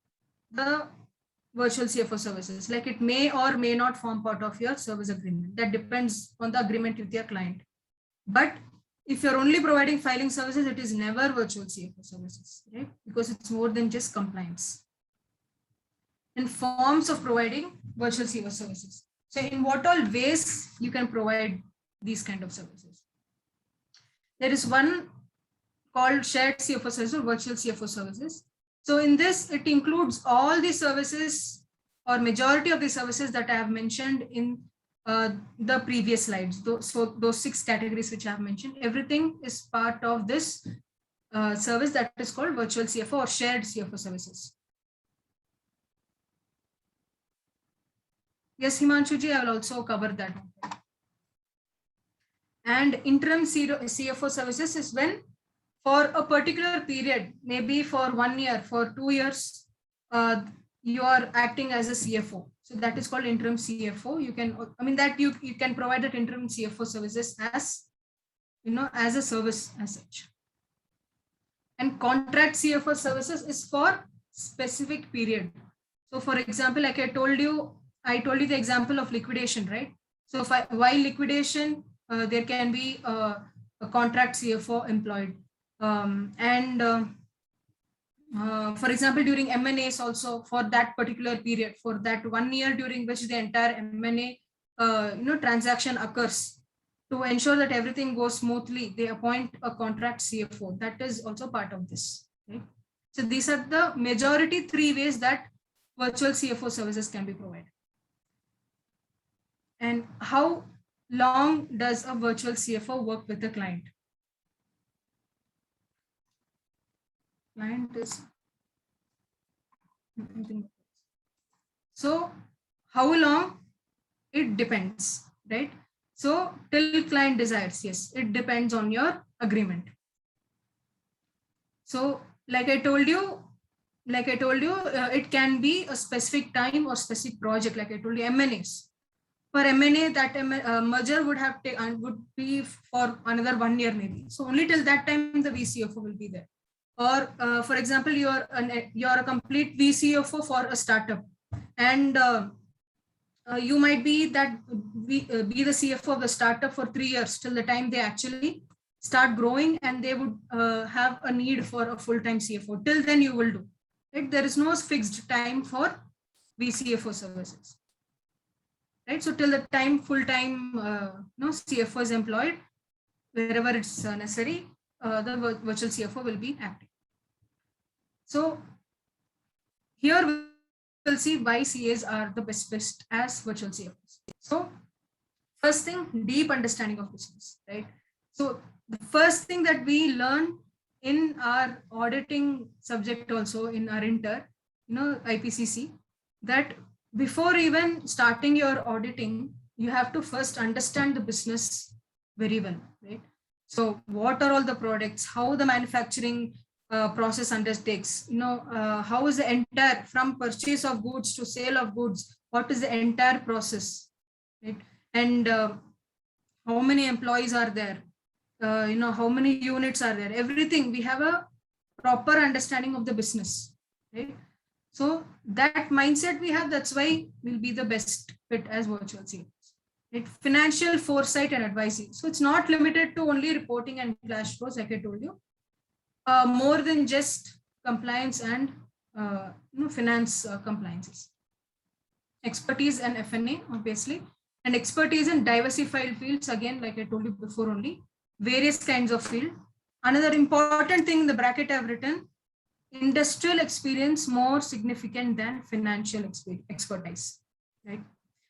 the virtual CFO services, like it may or may not form part of your service agreement. That depends on the agreement with your client. But if you're only providing filing services, it is never virtual CFO services, right? Because it's more than just compliance. And forms of providing virtual CFO services. So in what all ways you can provide these kind of services? There is one called shared CFO services or virtual CFO services. So in this, it includes all the services or majority of the services that I have mentioned in the previous slides. So those 6 categories which I have mentioned, everything is part of this service that is called virtual CFO or shared CFO services. Yes, Himanshu ji, I will also cover that. And interim CFO services is when for a particular period, maybe for 1 year, for 2 years, you are acting as a CFO. So that is called interim CFO. You can, I mean, that you can provide that interim CFO services as, as a service as such. And contract CFO services is for specific period. So for example, like I told you the example of liquidation, right? So while liquidation, there can be a contract CFO employed. For example, during M&As also, for that particular period, for that 1 year during which the entire M&A transaction occurs, to ensure that everything goes smoothly, they appoint a contract CFO. That is also part of this. Right? So these are the majority 3 ways that virtual CFO services can be provided. And how long does a virtual CFO work with the client? Client is, so how long? It depends, right? So till client desires, yes, it depends on your agreement. So like I told you, it can be a specific time or specific project. Like I told you, M&As. For M&A, that merger would be for another 1 year maybe. So only till that time the VCFO will be there. Or for example, you're a complete VCFO for a startup, and you might be the CFO of the startup for 3 years till the time they actually start growing, and they would have a need for a full-time CFO. Till then you will do. Right? There is no fixed time for VCFO services. Right? So till the time full-time CFO is employed, wherever it's necessary, the virtual CFO will be active. So here we'll see why CAs are the best as virtual CFOs. So first thing, deep understanding of business, right? So the first thing that we learn in our auditing subject, also in our IPCC, that before even starting your auditing, you have to first understand the business very well, right? So what are all the products, how the manufacturing process undertakes, how is the entire, from purchase of goods to sale of goods, what is the entire process, right? And how many employees are there, how many units are there, everything. We have a proper understanding of the business, right? So that mindset we have, that's why we'll be the best fit as virtual CFOs. Right? Financial foresight and advising. So it's not limited to only reporting and cash flows, like I told you. More than just compliance and finance compliances. Expertise and F&A, obviously, and expertise in diversified fields, again, like I told you before, only various kinds of field. Another important thing in the bracket I've written, industrial experience more significant than financial expertise, right?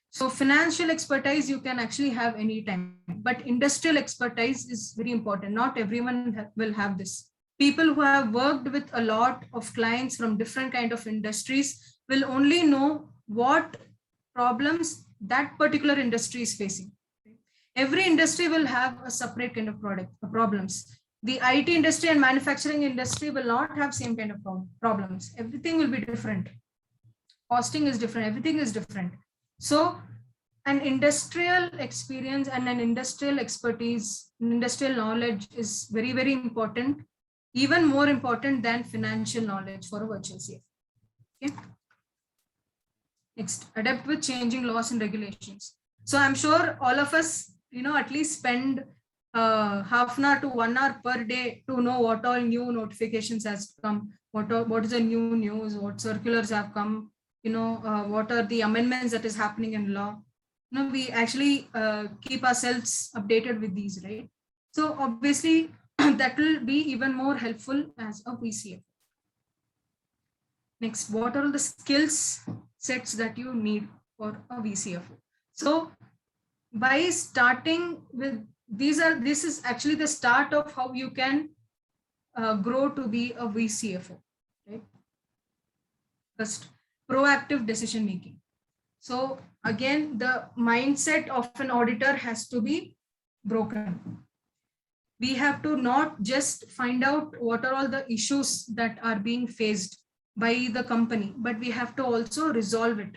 So financial expertise you can actually have any time, but industrial expertise is very important. Not everyone will have this. People who have worked with a lot of clients from different kind of industries will only know what problems that particular industry is facing. Every industry will have a separate kind of problems. The IT industry and manufacturing industry will not have same kind of problems. Everything will be different. Costing is different. Everything is different. So an industrial experience and an industrial expertise, industrial knowledge is very, very important. Even more important than financial knowledge for a virtual CFO. Okay. Next, adapt with changing laws and regulations. So I'm sure all of us, at least spend half an hour to 1 hour per day to know what all new notifications has come, what is the new news, what circulars have come, what are the amendments that is happening in law. We actually keep ourselves updated with these, right? So obviously that will be even more helpful as a VCFO. Next, what are the skills sets that you need for a VCFO? So by starting with this is actually the start of how you can grow to be a VCFO, right? First, proactive decision making. So again, the mindset of an auditor has to be broken. we have to not just find out what are all the issues that are being faced by the company, but we have to also resolve it.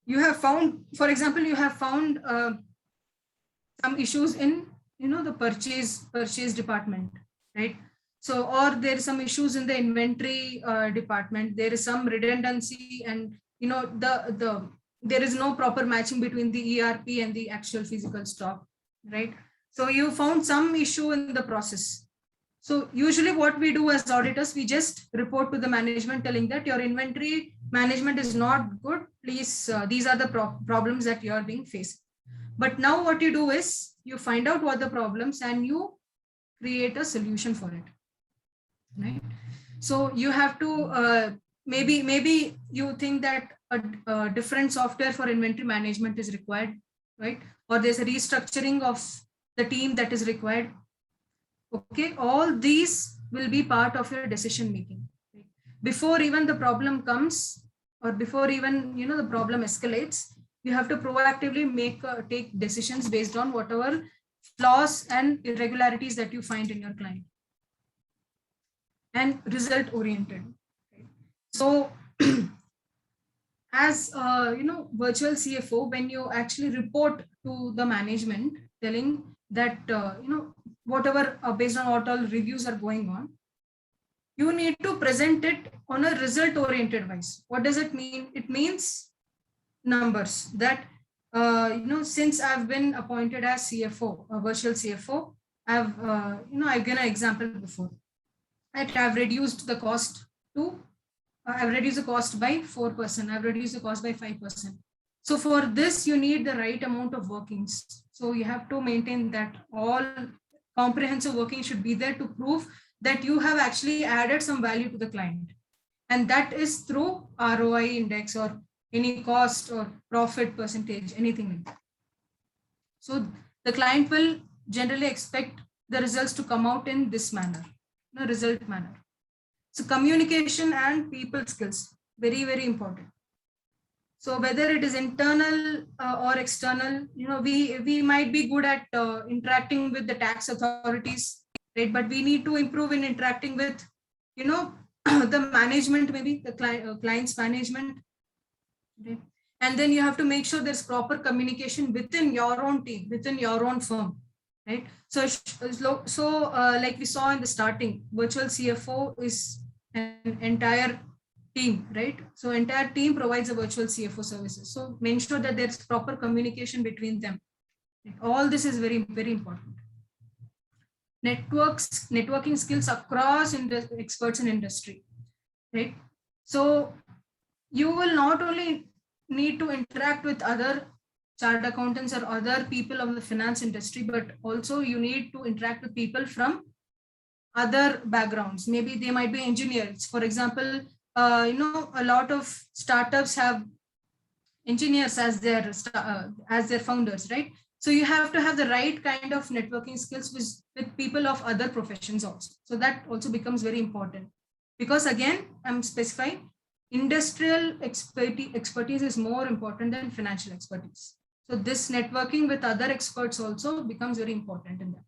You have found, for example, you have found some issues in, the purchase department, right? So, or there is some issues in the inventory department. There is some redundancy, and there is no proper matching between the ERP and the actual physical stock, right? So you found some issue in the process. So usually what we do as auditors, we just report to the management telling that your inventory management is not good. Please, these are the problems that you are being faced. But now what you do is you find out what the problems and you create a solution for it, right? So you have to, maybe you think that a different software for inventory management is required, right? Or there's a restructuring of the team that is required. Okay, all these will be part of your decision making. Right? Before even the problem comes, or before even the problem escalates, you have to proactively take decisions based on whatever flaws and irregularities that you find in your client, and result oriented. Right? So as virtual CFO, when you actually report to the management telling that whatever based on what all reviews are going on, you need to present it on a result oriented wise. What does it mean? It means numbers. That since I've been appointed as CFO, a virtual CFO, I've I've given an example before. I've reduced the cost to I've reduced the cost by 4%. I've reduced the cost by 5%. So for this, you need the right amount of workings. So you have to maintain that all comprehensive working should be there to prove that you have actually added some value to the client. And that is through ROI index or any cost or profit percentage, anything like that. So the client will generally expect the results to come out in this manner, in a result manner. So communication and people skills, very, very important. So whether it is internal or external, we might be good at interacting with the tax authorities, right? But we need to improve in interacting with, the management, maybe the client's management. Right? And then you have to make sure there's proper communication within your own team, within your own firm, right? So like we saw in the starting, virtual CFO is an entire team, right? So entire team provides a virtual CFO services. So make sure that there's proper communication between them. All this is very, very important. Networking skills across experts in industry, right? So you will not only need to interact with other chartered accountants or other people of the finance industry, but also you need to interact with people from other backgrounds. Maybe they might be engineers. For example, a lot of startups have engineers as their founders, right? So you have to have the right kind of networking skills with people of other professions also. So that also becomes very important, because again, I'm specifying industrial expertise is more important than financial expertise. So this networking with other experts also becomes very important in that.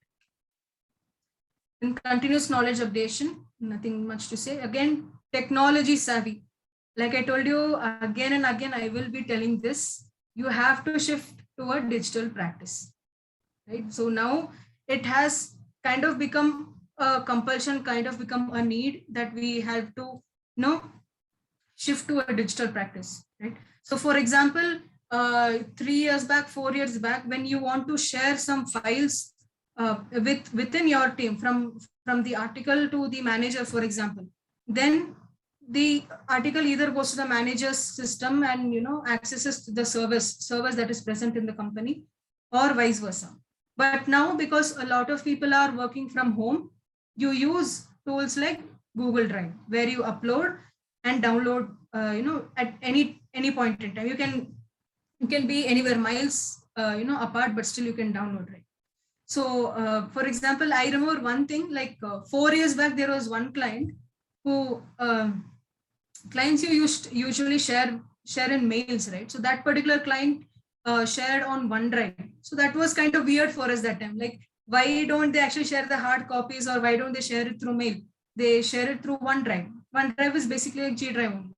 And continuous knowledge updation, nothing much to say. Again, technology savvy. Like I told you again and again, I will be telling this, you have to shift to a digital practice, right? So now it has kind of become a compulsion, kind of become a need that we have to, shift to a digital practice, right? So for example, 3 years back, 4 years back, when you want to share some files within your team from the article to the manager, for example, then the article either goes to the manager's system and accesses the service that is present in the company, or vice versa. But now, because a lot of people are working from home, you use tools like Google Drive, where you upload and download at any point in time. You can be anywhere miles apart, but still you can download, right? So for example, I remember one thing, like 4 years back, there was one client who clients you usually share in mails, right? So that particular client shared on OneDrive. So that was kind of weird for us that time. Like, why don't they actually share the hard copies, or why don't they share it through mail? They share it through OneDrive. OneDrive is basically a G drive only.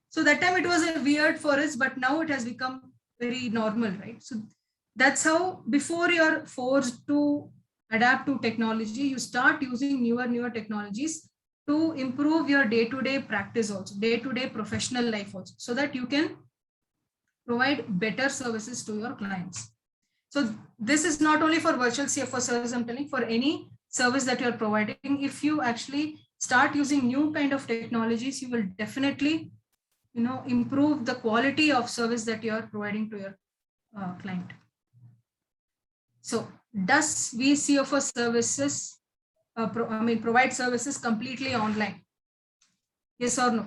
So that time it was a weird for us, but now it has become very normal, right? So that's how, before you're forced to adapt to technology, you start using newer technologies to improve your day-to-day practice also, day-to-day professional life also, so that you can provide better services to your clients. So this is not only for virtual CFO service, I'm telling, for any service that you're providing, if you actually start using new kind of technologies, you will definitely, improve the quality of service that you're providing to your client. So does VCFO services, provide services completely online? Yes or no?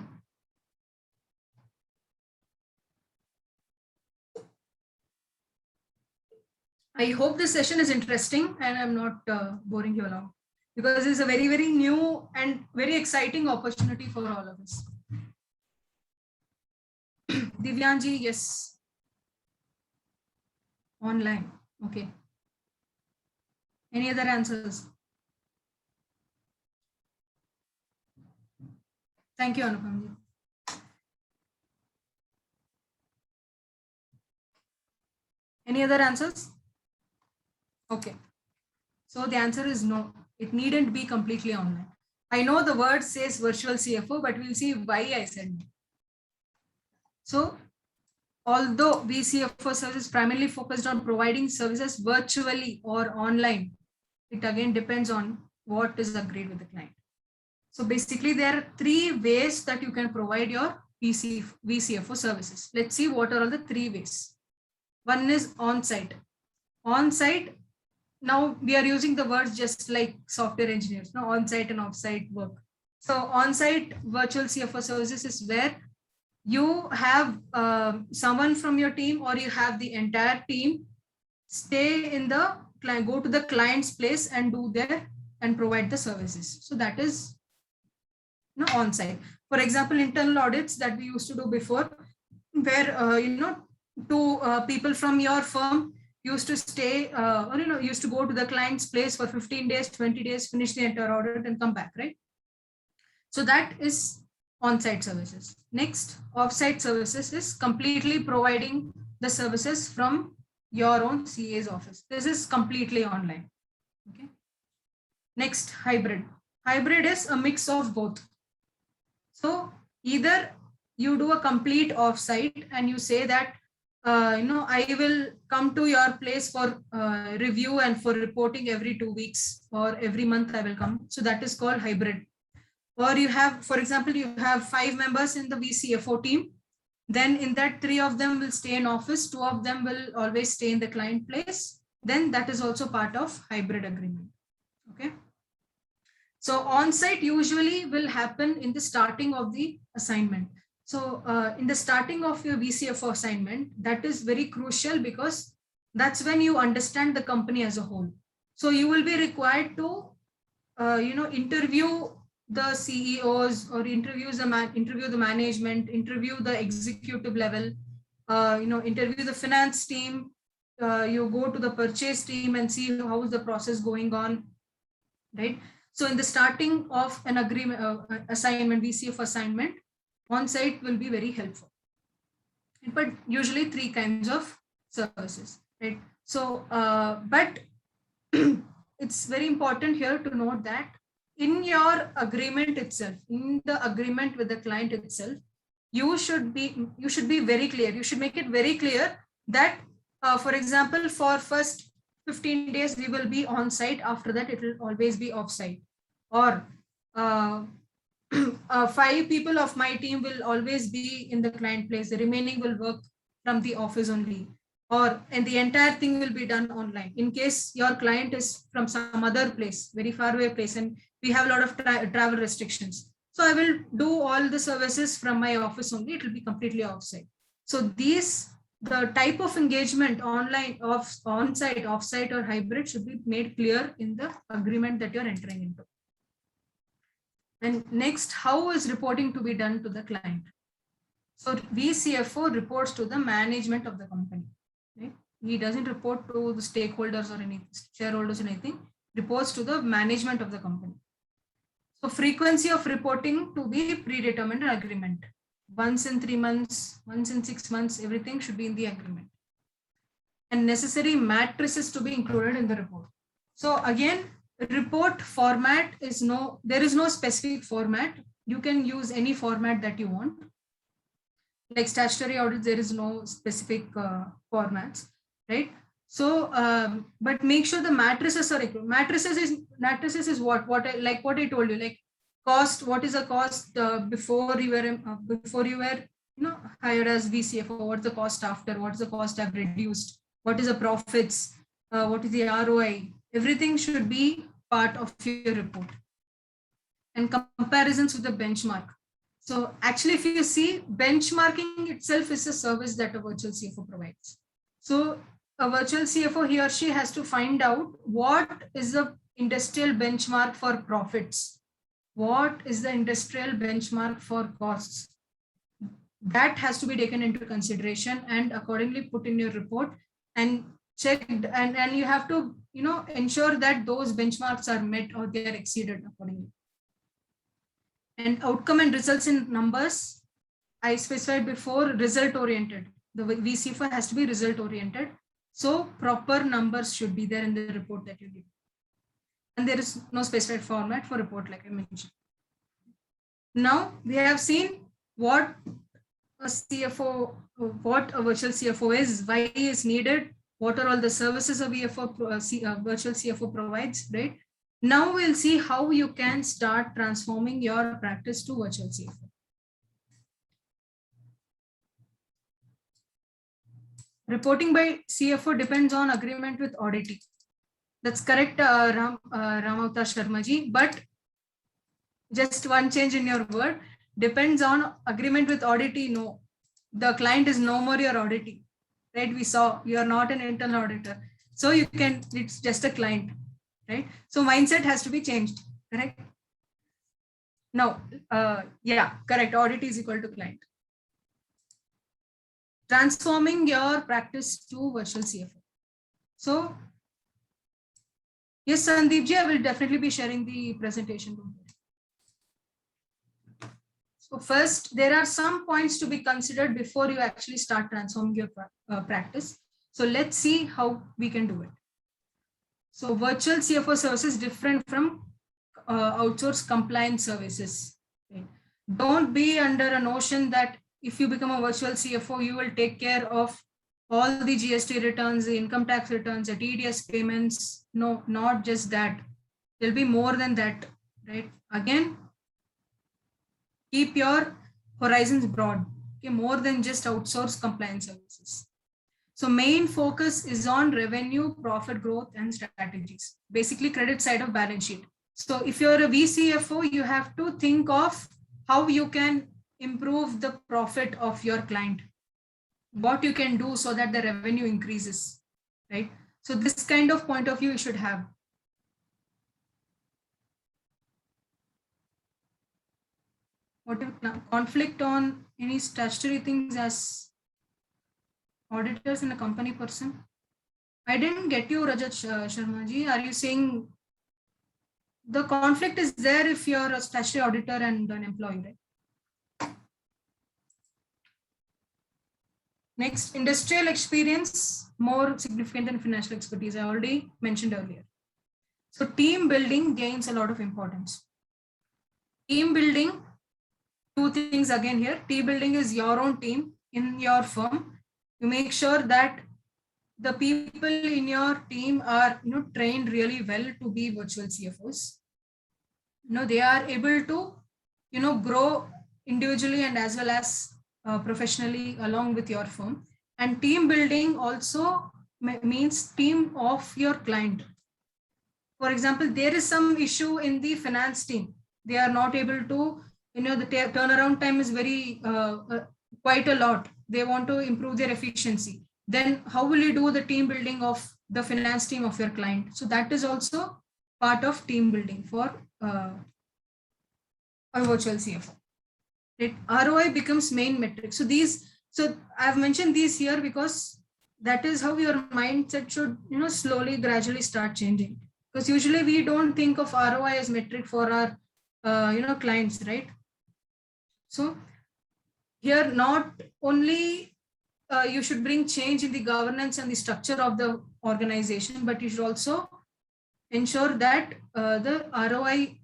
I hope this session is interesting and I'm not boring you along, because it's a very, very new and very exciting opportunity for all of us. Divyanji, yes. Online. Okay. Any other answers? Thank you, Anupamji. Any other answers? Okay. So the answer is no. It needn't be completely online. I know the word says virtual CFO, but we'll see why I said no. So although VCFO service is primarily focused on providing services virtually or online, it again depends on what is agreed with the client. So basically, there are 3 ways that you can provide your VCFO services. Let's see what are all the 3 ways. One is on-site. On-site, now we are using the words just like software engineers, no, on-site and off-site work. So on-site virtual CFO services is where you have someone from your team, or you have the entire team stay in the client, go to the client's place and do there and provide the services. So that is on-site. For example, internal audits that we used to do before, where 2 people from your firm used to stay used to go to the client's place for 15 days, 20 days, finish the entire audit and come back, right? So that is on-site services. Next, off-site services is completely providing the services from your own CA's office. This is completely online. Okay. Next, hybrid. Hybrid is a mix of both. So either you do a complete off-site and you say that, I will come to your place for review and for reporting every 2 weeks, or every month I will come. So that is called hybrid. Or you have, for example, you have 5 members in the VCFO team. Then in that 3 of them will stay in office, 2 of them will always stay in the client place. Then that is also part of hybrid agreement. Okay. So on-site usually will happen in the starting of the assignment. So in the starting of your VCFO assignment, that is very crucial, because that's when you understand the company as a whole. So you will be required to, interview the CEOs, or interview the management, interview the executive level, interview the finance team. You go to the purchase team and see how is the process going on, right? So in the starting of an agreement, assignment, VCF assignment, on-site will be very helpful. But usually 3 kinds of services, right? So, but it's very important here to note that in your agreement itself, in the agreement with the client itself, you should be very clear. You should make it very clear that, for example, for first 15 days, we will be on site. After that, it will always be off site. Or 5 people of my team will always be in the client place. The remaining will work from the office only. And the entire thing will be done online. In case your client is from some other place, very far away place, and we have a lot of travel restrictions. So I will do all the services from my office only. It will be completely offsite. So the type of engagement, online, on-site, off-site, or hybrid, should be made clear in the agreement that you're entering into. And next, how is reporting to be done to the client? So VCFO reports to the management of the company. Right? he doesn't report to the stakeholders or any shareholders or anything, reports to the management of the company. So frequency of reporting to be predetermined in agreement. Once in 3 months, once in 6 months, everything should be in the agreement. And necessary matrices to be included in the report. So again, report format is there is no specific format. You can use any format that you want. Like statutory audit, there is no specific formats, right? So, but make sure the matrices are equal. Matrices is what I told you, like cost. What is the cost before you were hired as VCFO? What's the cost after? What's the cost I've reduced? What is the profits? What is the ROI? Everything should be part of your report. And comparisons with the benchmark. So actually, if you see, benchmarking itself is a service that a virtual CFO provides. So a virtual CFO, he or she has to find out what is the industrial benchmark for profits. What is the industrial benchmark for costs? That has to be taken into consideration and accordingly put in your report and checked. And you have to, ensure that those benchmarks are met or they are exceeded accordingly. And outcome and results in numbers, I specified before, result oriented. The VCFO has to be result oriented. So proper numbers should be there in the report that you give. And there is no specified format for report, like I mentioned. Now we have seen what a CFO, what a virtual CFO is, why it is needed, what are all the services a virtual CFO provides, right? Now we'll see how you can start transforming your practice to virtual CFO. Reporting by CFO depends on agreement with auditee. That's correct, Ramavtar Sharma ji, but just one change in your word, depends on agreement with auditee. No, the client is no more your auditee, right? We saw you are not an internal auditor. So it's just a client, right? So mindset has to be changed, correct? No, yeah, correct. Audit is equal to client. Transforming your practice to virtual CFO. So, yes, Sandeep ji, I will definitely be sharing the presentation. So first, there are some points to be considered before you actually start transforming your practice. So let's see how we can do it. So virtual CFO services different from outsourced compliance services. Okay. Don't be under a notion that if you become a virtual CFO, you will take care of all the GST returns, the income tax returns, the TDS payments. No, not just that. There'll be more than that, right? Again, keep your horizons broad, okay? More than just outsourced compliance services. So main focus is on revenue, profit growth, and strategies. Basically, credit side of balance sheet. So if you're a VCFO, you have to think of how you can improve the profit of your client, what you can do so that the revenue increases, right? So this kind of point of view you should have. What if conflict on any statutory things as auditors in a company person? I didn't get you, Rajat Sharma ji. Are you saying the conflict is there if you're a statutory auditor and an employee, right? Next, industrial experience, more significant than financial expertise. I already mentioned earlier. So team building gains a lot of importance. Team building, two things again here. Team building is your own team in your firm. You make sure that the people in your team are trained really well to be virtual CFOs. They are able to grow individually and as well as professionally along with your firm. And team building also means team of your client. For example, there is some issue in the finance team. They are not able to, the turnaround time is very quite a lot. They want to improve their efficiency. Then how will you do the team building of the finance team of your client? So that is also part of team building for a virtual CFO. Right? ROI becomes main metric. So I've mentioned these here because that is how your mindset should, slowly, gradually start changing. Because usually we don't think of ROI as metric for our, clients, right? So here, not only you should bring change in the governance and the structure of the organization, but you should also ensure that the ROI,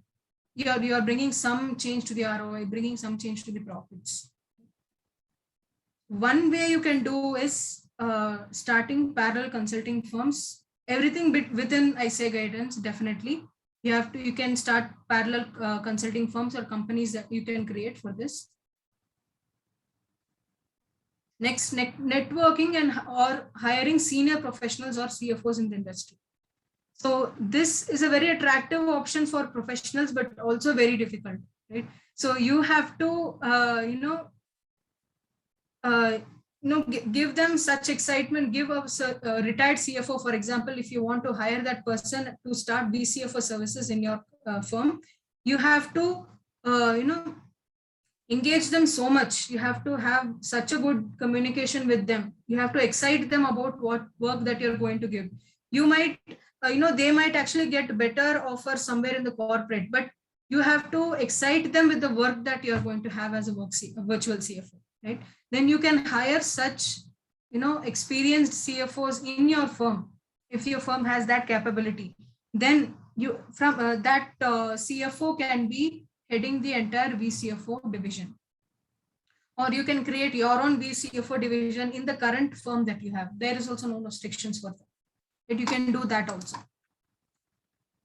you are bringing some change to the ROI, bringing some change to the profits. One way you can do is starting parallel consulting firms. Everything within ICAI guidance, definitely. You can start parallel consulting firms or companies that you can create for this. Next, networking and or hiring senior professionals or CFOs in the industry. So this is a very attractive option for professionals, but also very difficult, right? So you have to, give them such excitement. Give a retired CFO, for example, if you want to hire that person to start BCFO services in your firm, you have to, engage them so much. You have to have such a good communication with them. You have to excite them about what work that you're going to give. You might, they might actually get better offer somewhere in the corporate, but you have to excite them with the work that you're going to have as a virtual CFO, right? Then you can hire such, experienced CFOs in your firm. If your firm has that capability, then you from that CFO can be heading the entire VCFO division. Or you can create your own VCFO division in the current firm that you have. There is also no restrictions for that. But you can do that also.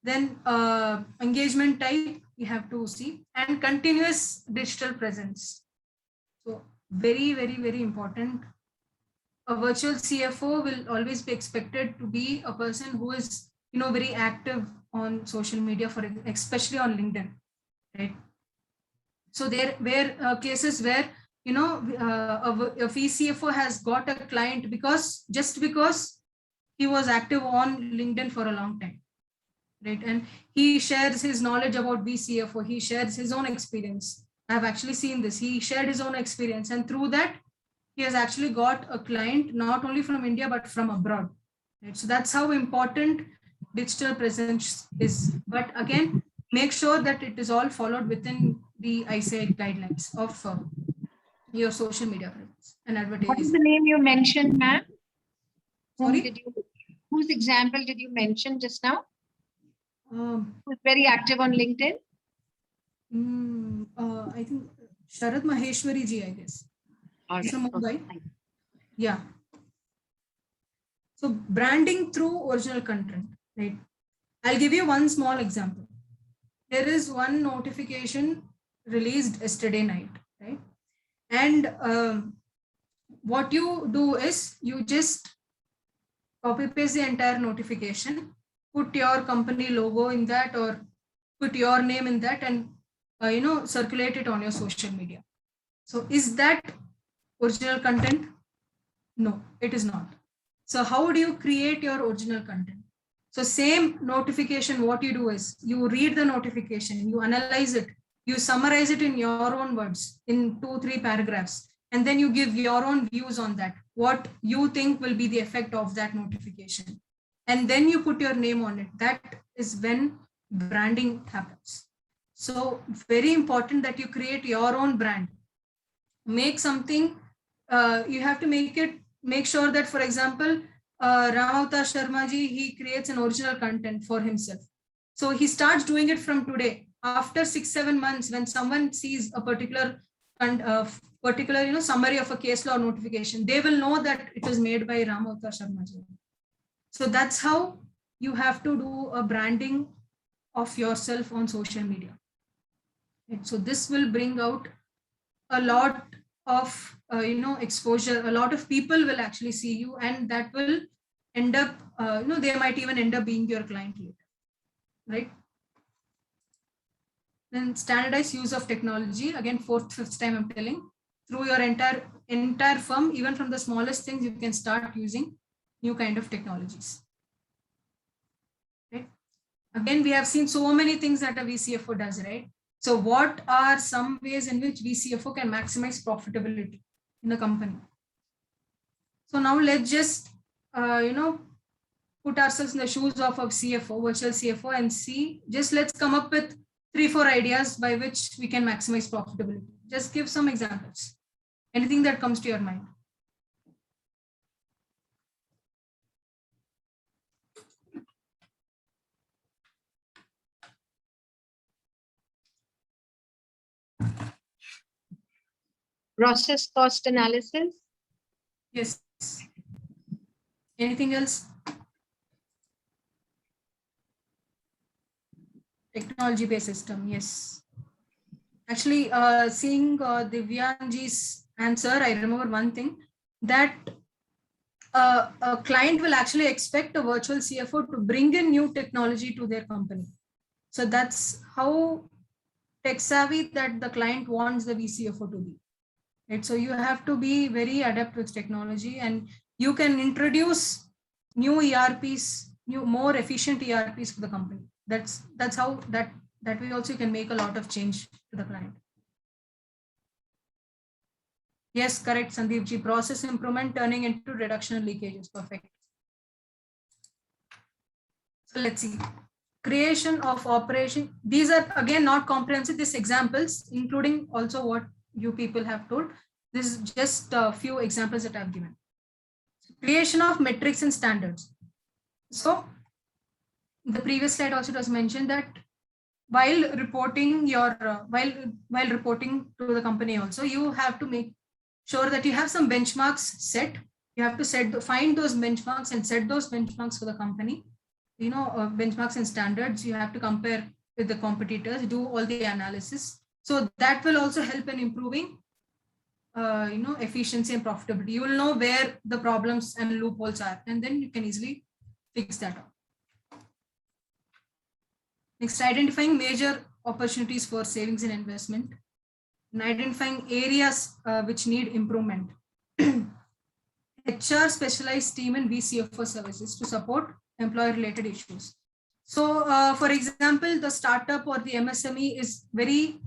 Then engagement type, you have to see, and continuous digital presence. So very, very, very important. A virtual CFO will always be expected to be a person who is, very active on social media, for especially on LinkedIn, right? So there were cases where, a VCFO has got a client just because he was active on LinkedIn for a long time, right? And he shares his knowledge about VCFO. He shares his own experience. I've actually seen this. He shared his own experience, and through that, he has actually got a client not only from India but from abroad. Right? So that's how important digital presence is. But again, make sure that it is all followed within the ICAI guidelines of your social media presence and advertising.
What is the name you mentioned, ma'am?
Sorry?
Whose example did you mention just now? Who's very active on LinkedIn?
I think Sharad Maheshwari ji, I guess.
Right.
From Mumbai. Yeah. So branding through original content, right? I'll give you one small example. There is one notification released yesterday night, right? And what you do is you just copy paste the entire notification, put your company logo in that or put your name in that, and circulate it on your social media. So is that original content? No, it is not. So how do you create your original content? So same notification, what you do is you read the notification, you analyze it, you summarize it in your own words in 2-3 paragraphs, and then you give your own views on that, what you think will be the effect of that notification. And then you put your name on it. That is when branding happens. So very important that you create your own brand. Make something, you have to make sure that, for example, Ramavatar Sharma ji, he creates an original content for himself. So he starts doing it from today. After 6-7 months, when someone sees a particular summary of a case law notification, they will know that it was made by Ramavatar Sharma ji. So that's how you have to do a branding of yourself on social media. Right? So this will bring out a lot of exposure. A lot of people will actually see you, and that will end up, they might even end up being your client later, right? Then standardized use of technology. Again, 4th-5th time I'm telling, through your entire firm, even from the smallest things, you can start using new kind of technologies. Right? Again, we have seen so many things that a VCFO does, right? So what are some ways in which VCFO can maximize profitability in the company? So now let's just put ourselves in the shoes of a CFO, virtual CFO, and see, just let's come up with 3-4 ideas by which we can maximize profitability. Just give some examples. Anything that comes to your mind.
Process cost analysis.
Yes. Anything else? Technology-based system. Yes. Actually, seeing Divyanji's answer, I remember one thing, that a client will actually expect a virtual CFO to bring in new technology to their company. So that's how tech savvy that the client wants the VCFO to be. Right? So you have to be very adept with technology, and you can introduce new ERPs, more efficient ERPs for the company. That's how that way also you can make a lot of change to the client. Yes, correct, Sandeepji. Process improvement turning into reduction in leakages. Perfect. So let's see. Creation of operation. These are again not comprehensive. These examples, including also what you people have told. This is just a few examples that I've given. Creation of metrics and standards. So the previous slide also was mentioned that while reporting your while reporting to the company also, you have to make sure that you have some benchmarks set. You have to find those benchmarks and set those benchmarks for the company. Benchmarks and standards. You have to compare with the competitors, do all the analysis. So that will also help in improving efficiency and profitability. You will know where the problems and loopholes are, and then you can easily fix that up. Next, identifying major opportunities for savings and investment, and identifying areas which need improvement. HR specialized team and VCFO services to support employee-related issues. So, for example, the startup or the MSME is very,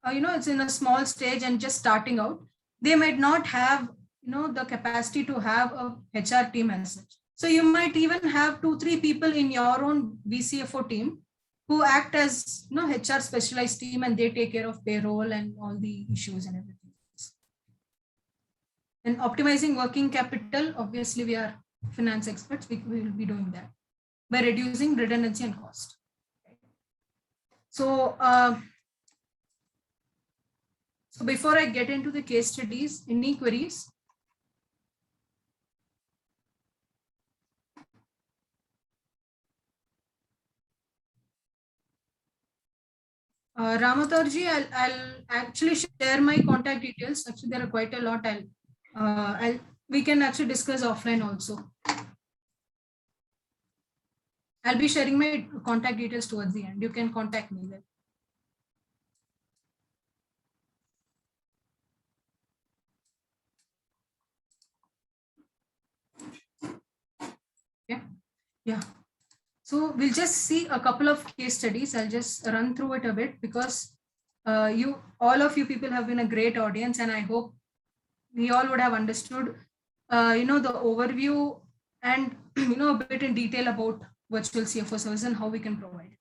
it's in a small stage and just starting out. They might not have, the capacity to have a HR team as such. So you might even have 2-3 people in your own VCFO team who act as, HR specialized team, and they take care of payroll and all the issues and everything. And optimizing working capital, obviously we are finance experts, we will be doing that by reducing redundancy and cost. So, so before I get into the case studies, any queries? Ramatarji, I'll actually share my contact details. Actually, there are quite a lot. We can actually discuss offline also. I'll be sharing my contact details towards the end. You can contact me there. Yeah. So we'll just see a couple of case studies. I'll just run through it a bit because all of you people have been a great audience, and I hope we all would have understood, the overview and, a bit in detail about virtual CFO service and how we can provide.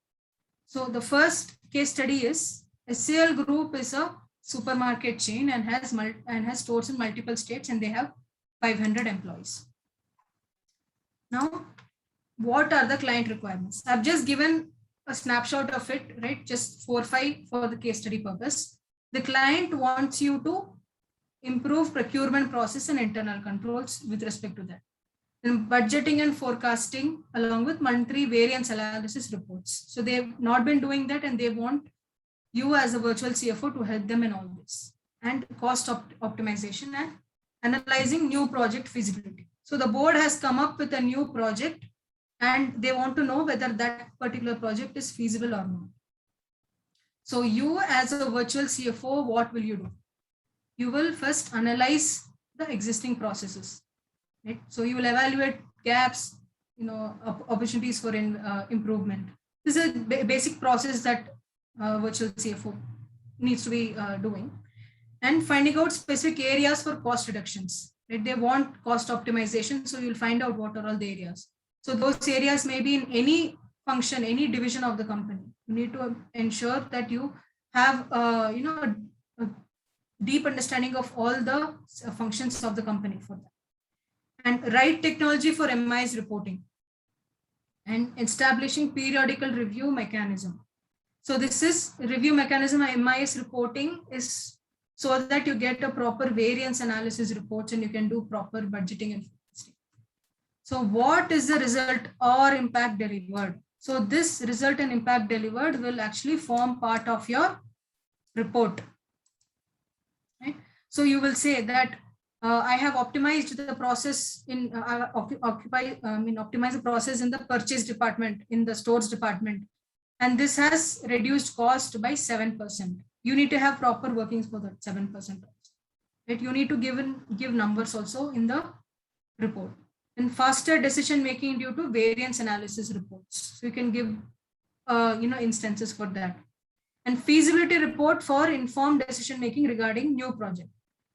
So the first case study is SCL Group is a supermarket chain and has stores in multiple states, and they have 500 employees. Now, what are the client requirements? I've just given a snapshot of it, right? Just 4 or 5 for the case study purpose. The client wants you to improve procurement process and internal controls with respect to that. And budgeting and forecasting along with monthly variance analysis reports. So they've not been doing that, and they want you as a virtual CFO to help them in all this. And cost optimization and analyzing new project feasibility. So the board has come up with a new project, and they want to know whether that particular project is feasible or not. So you as a virtual CFO, what will you do? You will first analyze the existing processes, right? So you will evaluate gaps, opportunities for improvement. This is a basic process that virtual CFO needs to be doing. And finding out specific areas for cost reductions. right? They want cost optimization. So you'll find out what are all the areas. So those areas may be in any function, any division of the company. You need to ensure that you have, a deep understanding of all the functions of the company for that. And right technology for MIS reporting and establishing periodical review mechanism. So this is review mechanism. MIS reporting is so that you get a proper variance analysis reports and you can do proper budgeting and forecasting. So what is the result or impact delivered? So this result and impact delivered will actually form part of your report. Right? So you will say that I have optimized the process in optimize the process in the purchase department, in the stores department, and this has reduced cost by 7%. You need to have proper workings for that 7%. Right? You need to give numbers also in the report. And faster decision making due to variance analysis reports. So you can give instances for that. And feasibility report for informed decision making regarding new project.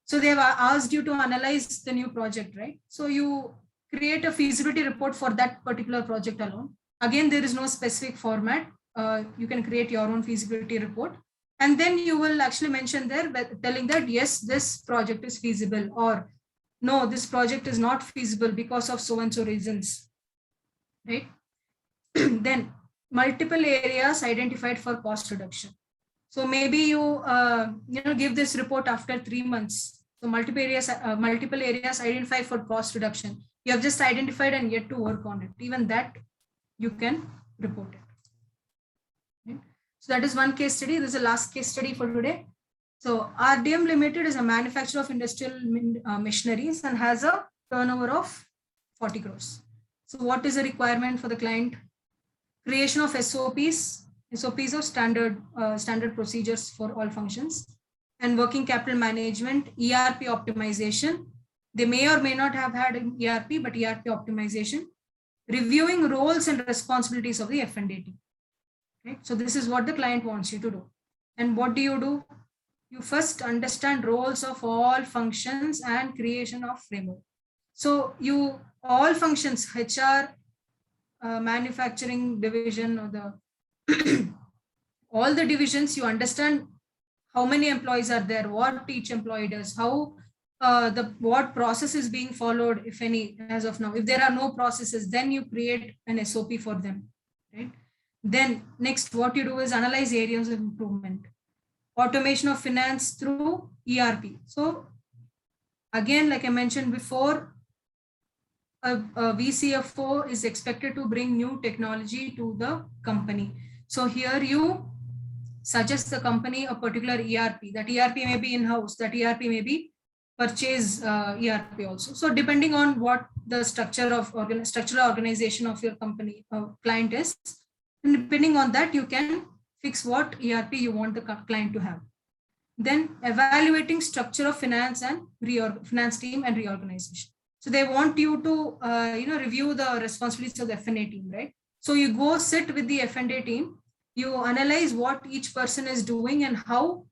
So they have asked you to analyze the new project, right? So you create a feasibility report for that particular project alone. Again, there is no specific format. You can create your own feasibility report. And then you will actually mention there telling that, yes, this project is feasible, or no, this project is not feasible because of so-and-so reasons, right? Then multiple areas identified for cost reduction. So maybe you give this report after 3 months. So multiple areas identified for cost reduction. You have just identified and yet to work on it. Even that you can report it. Okay. So that is one case study. This is the last case study for today. So RDM Limited is a manufacturer of industrial machineries and has a turnover of 40 crores. So what is the requirement for the client? Creation of SOPs of standard procedures for all functions, and working capital management, ERP optimization. They may or may not have had an ERP, but ERP optimization, reviewing roles and responsibilities of the F&A team. Right? So this is what the client wants you to do. And what do? You first understand roles of all functions and creation of framework. So all functions, HR, manufacturing division, or the all the divisions, you understand how many employees are there, what each employee does, how what process is being followed, if any, as of now. If there are no processes, then you create an SOP for them. Right? Then next, what you do is analyze areas of improvement. Automation of finance through ERP. So again, like I mentioned before, a VCFO is expected to bring new technology to the company. So here you suggest the company a particular ERP. That ERP may be in-house, that ERP may be purchase ERP also. So depending on what the structural organization of your company client is, and depending on that, you can fix what ERP you want the client to have. Then evaluating structure of finance and finance team and reorganization. So they want you to review the responsibilities of the F&A team, right? So you go sit with the F&A team, you analyze what each person is doing and how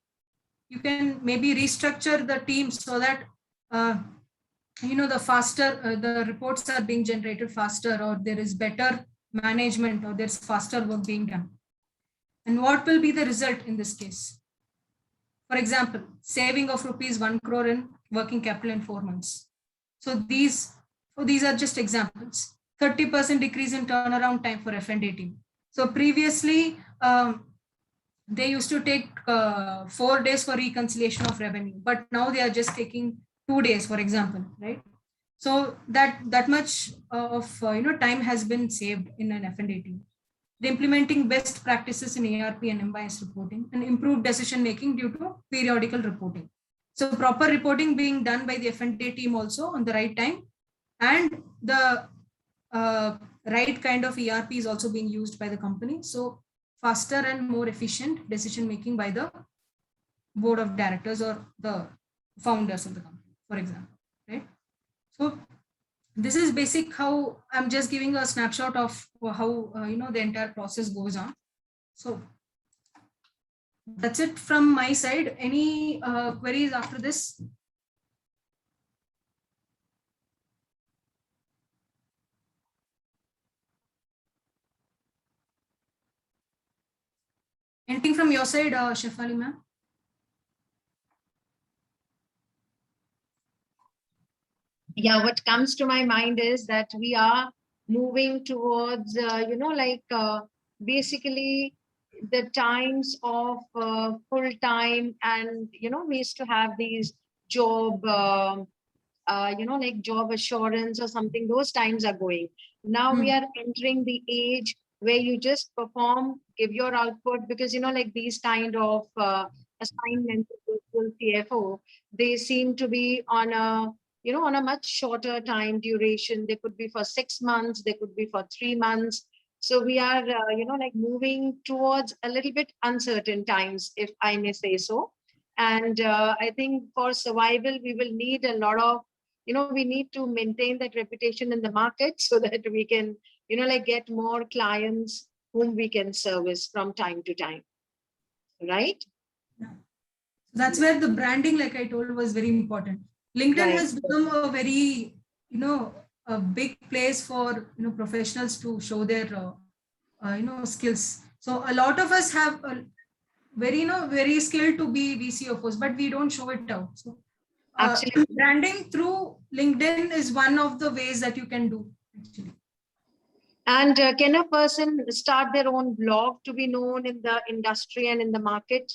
you can maybe restructure the team so that the faster the reports are being generated faster, or there is better management, or there's faster work being done. And what will be the result in this case? For example, saving of ₹1 crore in working capital in 4 months. So these are just examples. 30% decrease in turnaround time for F&A team. So previously, they used to take 4 days for reconciliation of revenue, but now they are just taking 2 days, for example, right? So that much of time has been saved in an F&A team. The implementing best practices in ARP and MIS reporting, and improved decision making due to periodical reporting. So proper reporting being done by the F&A team also on the right time, and the right kind of ERP is also being used by the company. So faster and more efficient decision making by the board of directors or the founders of the company, for example, right? So this is basic how I'm just giving a snapshot of how the entire process goes on. So that's it from my side. Any queries after this? Anything from your side, Shefali ma'am?
Yeah, what comes to my mind is that we are moving towards, basically the times of full time, and, we used to have these job, like job assurance or something. Those times are going. Now we are entering the age where you just perform, give your output, because, like these kind of assignments with CFO, they seem to be on a much shorter time duration. They could be for 6 months, they could be for 3 months. So we are, like moving towards a little bit uncertain times, if I may say so. And I think for survival, we will need a lot of, we need to maintain that reputation in the market so that we can, like get more clients whom we can service from time to time. Right?
That's where the branding, like I told, was very important. LinkedIn has become a very, a big place for, professionals to show their, skills. So a lot of us have a very skilled to be VCFOs, but we don't show it out. So branding through LinkedIn is one of the ways that you can do, actually.
And can a person start their own blog to be known in the industry and in the market?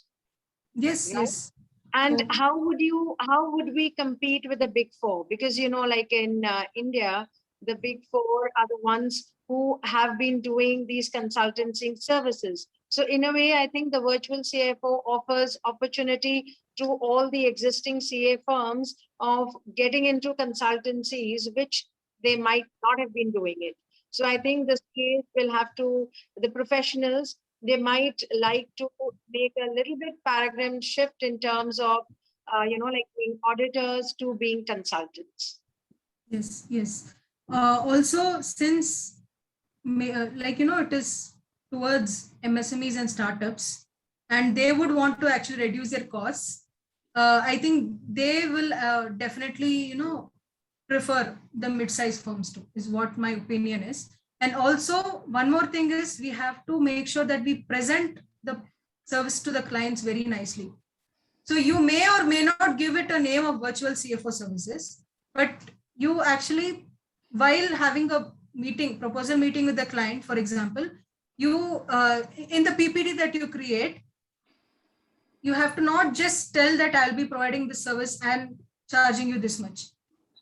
Yes, right? Yes.
And how would we compete with the big four? Because, like in India, the big four are the ones who have been doing these consultancy services. So in a way, I think the virtual CFO offers opportunity to all the existing CA firms of getting into consultancies, which they might not have been doing it. So I think the CAs will have to, the professionals, they might like to make a little bit paradigm shift in terms of, like being auditors to being consultants.
Yes, yes. Also, since, it is towards MSMEs and startups, and they would want to actually reduce their costs, I think they will definitely, prefer the mid-sized firms too, is what my opinion is. And also, one more thing is we have to make sure that we present the service to the clients very nicely. So you may or may not give it a name of virtual CFO services, but you actually, while having a proposal meeting with the client, for example, you, in the PPT that you create, you have to not just tell that I'll be providing this service and charging you this much.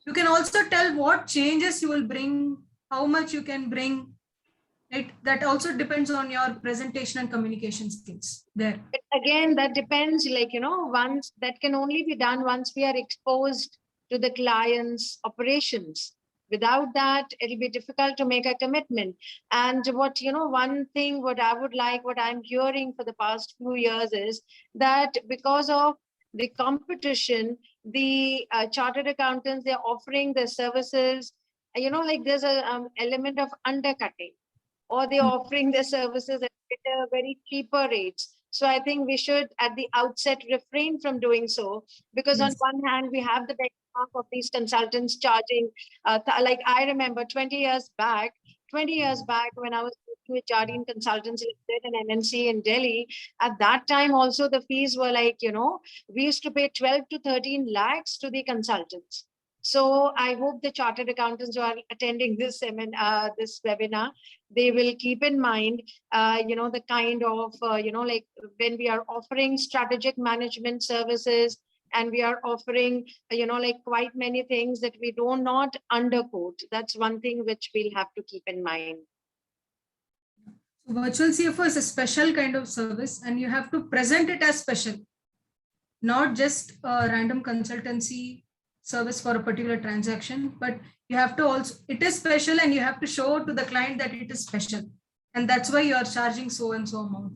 You can also tell what changes you will bring, how much you can bring. That also depends on your presentation and communication skills there.
But again, that depends, once that can only be done once we are exposed to the client's operations. Without that, it'll be difficult to make a commitment. And what, one thing, what I'm hearing for the past few years is that because of the competition, the chartered accountants, they're offering their services, like there's a element of undercutting, or they're offering their services at a very cheaper rates. So I think we should at the outset refrain from doing so, because on one hand, we have the benchmark of these consultants charging, like I remember 20 years back when I was with Jardine Consultants Limited and MNC in Delhi, at that time also the fees were like, we used to pay 12 to 13 lakhs to the consultants. So I hope the chartered accountants who are attending this webinar, they will keep in mind, the kind of, like when we are offering strategic management services, and we are offering, like quite many things, that we do not underquote. That's one thing which we'll have to keep in mind.
Virtual CFO is a special kind of service, and you have to present it as special, not just a random consultancy service for a particular transaction, but you have to also, it is special, and you have to show to the client that it is special. And that's why you are charging so and so amount.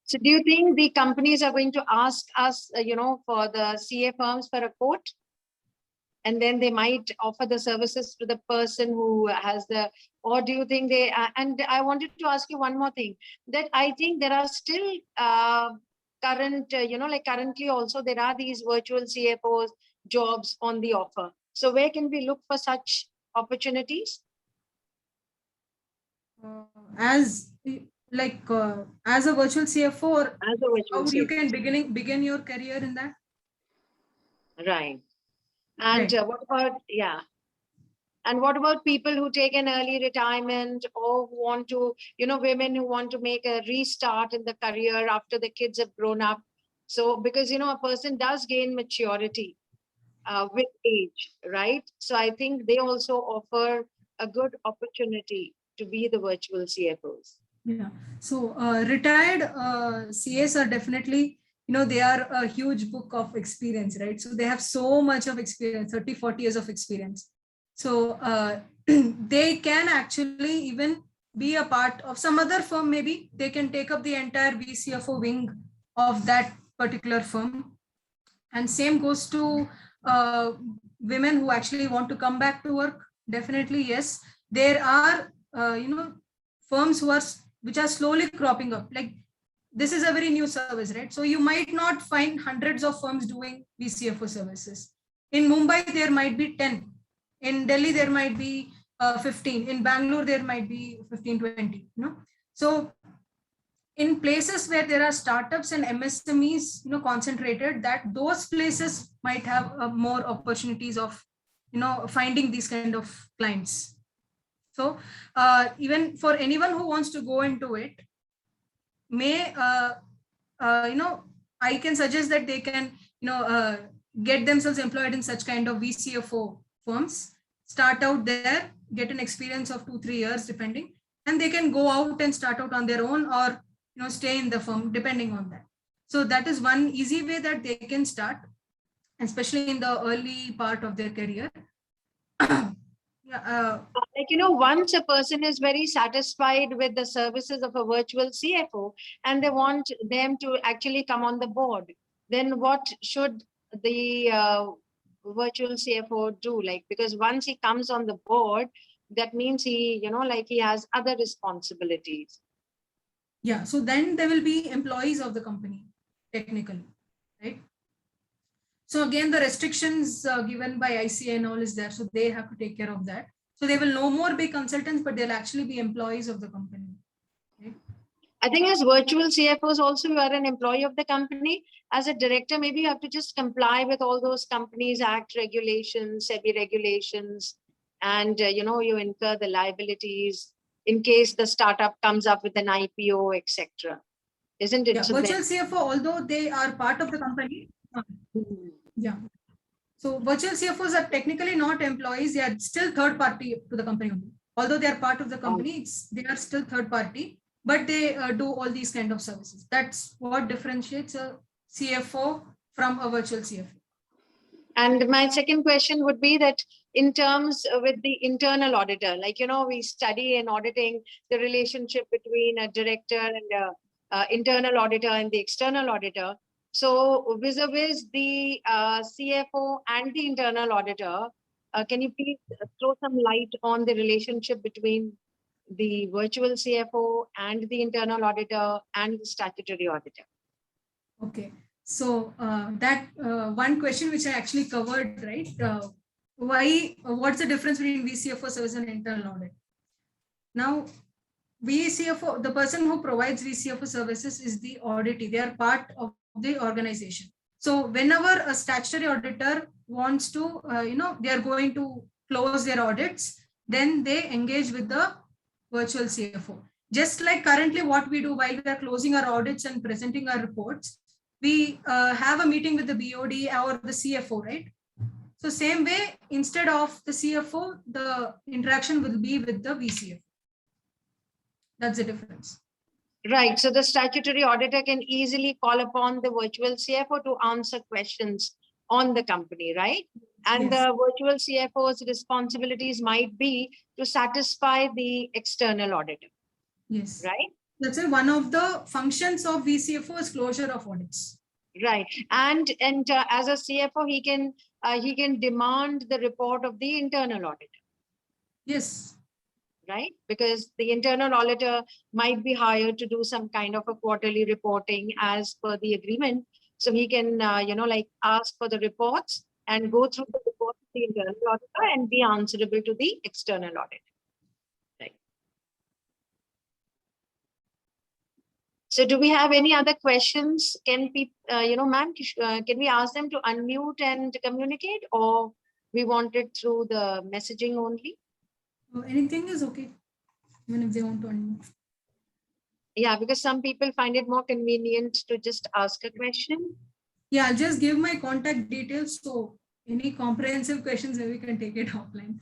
So do you think the companies are going to ask us, for the CA firms for a quote? And then they might offer the services to the person who has the, or do you think they, and I wanted to ask you one more thing, that I think there are still current, like currently also there are these virtual CFOs jobs on the offer. So where can we look for such opportunities?
as as a virtual CFO, or
As a virtual
how you
CFO.
can begin your career in that?
Right. And
Right.
what about, yeah. And what about people who take an early retirement or who want to, women who want to make a restart in the career after the kids have grown up? So, because, a person does gain maturity with age, right? So I think they also offer a good opportunity to be the virtual CFOs.
Yeah. So retired CS are definitely, they are a huge book of experience, right? So they have so much of experience, 30, 40 years of experience. So they can actually even be a part of some other firm. Maybe they can take up the entire VCFO wing of that particular firm. And same goes to women who actually want to come back to work. Definitely, yes. There are, firms which are slowly cropping up. Like, this is a very new service, right? So you might not find hundreds of firms doing VCFO services. In Mumbai, there might be 10. In Delhi, there might be 15. In Bangalore, there might be 15, 20. So in places where there are startups and MSMEs, concentrated, that those places might have more opportunities of, finding these kind of clients. So even for anyone who wants to go into it, may I can suggest that they can get themselves employed in such kind of VCFO firms, start out there, get an experience of 2-3 years depending, and they can go out and start out on their own, or stay in the firm depending on that. So that is one easy way that they can start, especially in the early part of their career.
Once a person is very satisfied with the services of a virtual CFO and they want them to actually come on the board, then what should the virtual CFO do? Because once he comes on the board, that means he has other responsibilities.
Yeah, so then there will be employees of the company, technically, right? So again, the restrictions given by ICA and all is there, so they have to take care of that. So they will no more be consultants, but they'll actually be employees of the company. Okay?
I think as virtual CFOs also, you are an employee of the company. As a director, maybe you have to just comply with all those Companies Act regulations, SEBI regulations, and you incur the liabilities in case the startup comes up with an IPO, etc. Isn't it?
Yeah,
So
virtual CFO, although they are part of the company. Yeah. So virtual CFOs are technically not employees. They are still third party to the company only. Although they are part of the company, they are still third party, but they do all these kind of services. That's what differentiates a CFO from a virtual CFO.
And my second question would be that in terms with the internal auditor, we study in auditing the relationship between a director and a internal auditor and the external auditor. So vis-a-vis the CFO and the internal auditor, can you please throw some light on the relationship between the virtual CFO and the internal auditor and the statutory auditor?
Okay. So that one question which I actually covered, right? What's the difference between VCFO service and internal audit? Now, VCFO, the person who provides VCFO services is the auditee. They are part of the organization. So whenever a statutory auditor wants to, they are going to close their audits, then they engage with the virtual CFO. Just like currently what we do while we are closing our audits and presenting our reports, we have a meeting with the BOD or the CFO, right? So same way, instead of the CFO, the interaction will be with the VCFO. That's the difference.
Right. So the statutory auditor can easily call upon the virtual CFO to answer questions on the company, right? And
Yes.
the virtual CFO's responsibilities might be to satisfy the external auditor.
Yes.
Right.
That's one of the functions of VCFO is closure of audits.
Right. And as a CFO, he can demand the report of the internal auditor.
Yes.
Right? Because the internal auditor might be hired to do some kind of a quarterly reporting as per the agreement. So he can, ask for the reports and go through the report of the internal auditor and be answerable to the external auditor. Right. So do we have any other questions? Can people, ma'am, can we ask them to unmute and communicate, or we want it through the messaging only?
Anything is okay, even if they want to unmute.
Yeah, because some people find it more convenient to just ask a question.
Yeah, I'll just give my contact details. So any comprehensive questions, we can take it offline.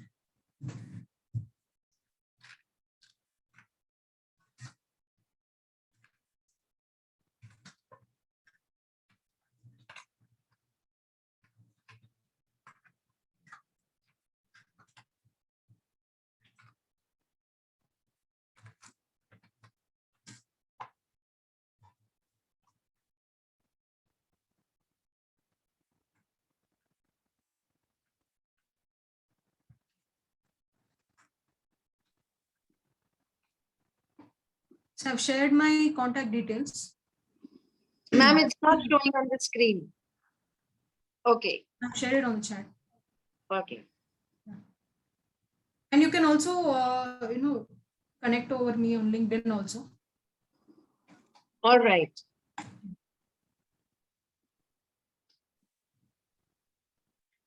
So I've shared my contact details.
Ma'am, it's not showing on the screen. Okay.
I've shared it on the chat.
Okay.
And you can also, connect over me on LinkedIn also.
All right.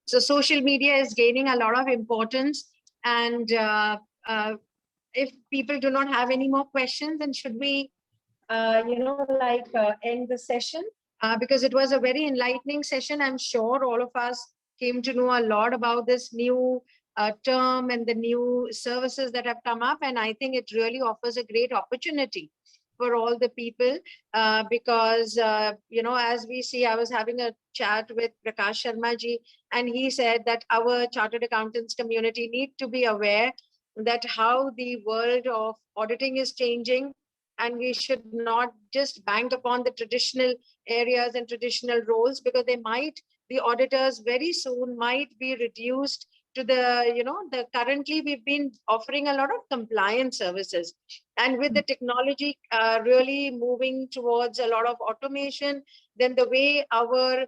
So social media is gaining a lot of importance, and if people do not have any more questions, then should we, end the session? Because it was a very enlightening session. I'm sure all of us came to know a lot about this new term and the new services that have come up. And I think it really offers a great opportunity for all the people, because, as we see, I was having a chat with Prakash Sharma ji, and he said that our chartered accountants community need to be aware that how the world of auditing is changing, and we should not just bank upon the traditional areas and traditional roles, because the auditors very soon might be reduced to the currently we've been offering a lot of compliance services, and with the technology really moving towards a lot of automation, then the way our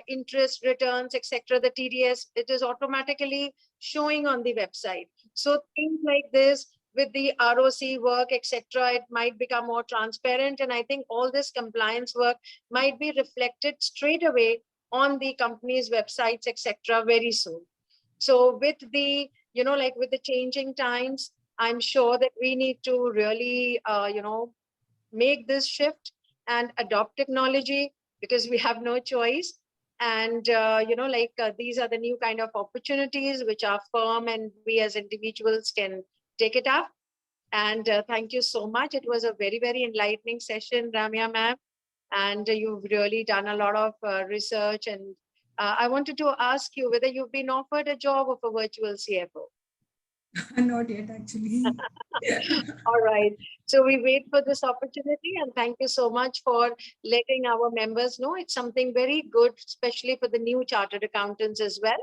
interest returns, etc., the TDS, it is automatically showing on the website. So things like this, with the ROC work, etc., it might become more transparent. And I think all this compliance work might be reflected straight away on the company's websites, etc., very soon. So with the, with the changing times, I'm sure that we need to really, make this shift and adopt technology, because we have no choice. And, these are the new kind of opportunities which our firm and we as individuals can take it up. And thank you so much. It was a very, very enlightening session, Ramya ma'am. And you've really done a lot of research. And I wanted to ask you whether you've been offered a job of a virtual CFO.
Not yet, actually.
All right. So we wait for this opportunity, and thank you so much for letting our members know. It's something very good, especially for the new chartered accountants as well,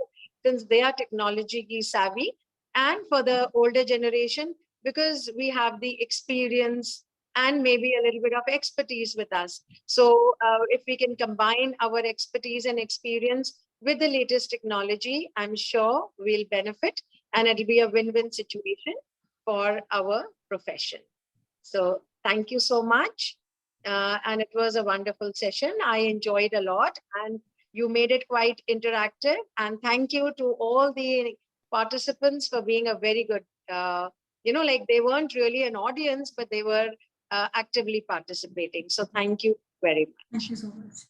since they are technology savvy, and for the older generation, because we have the experience and maybe a little bit of expertise with us. So if we can combine our expertise and experience with the latest technology, I'm sure we'll benefit, and it'll be a win-win situation for our profession. So thank you so much. And it was a wonderful session. I enjoyed a lot, and you made it quite interactive. And thank you to all the participants for being a very good, they weren't really an audience, but they were actively participating. So thank you very much.
Thank you so much.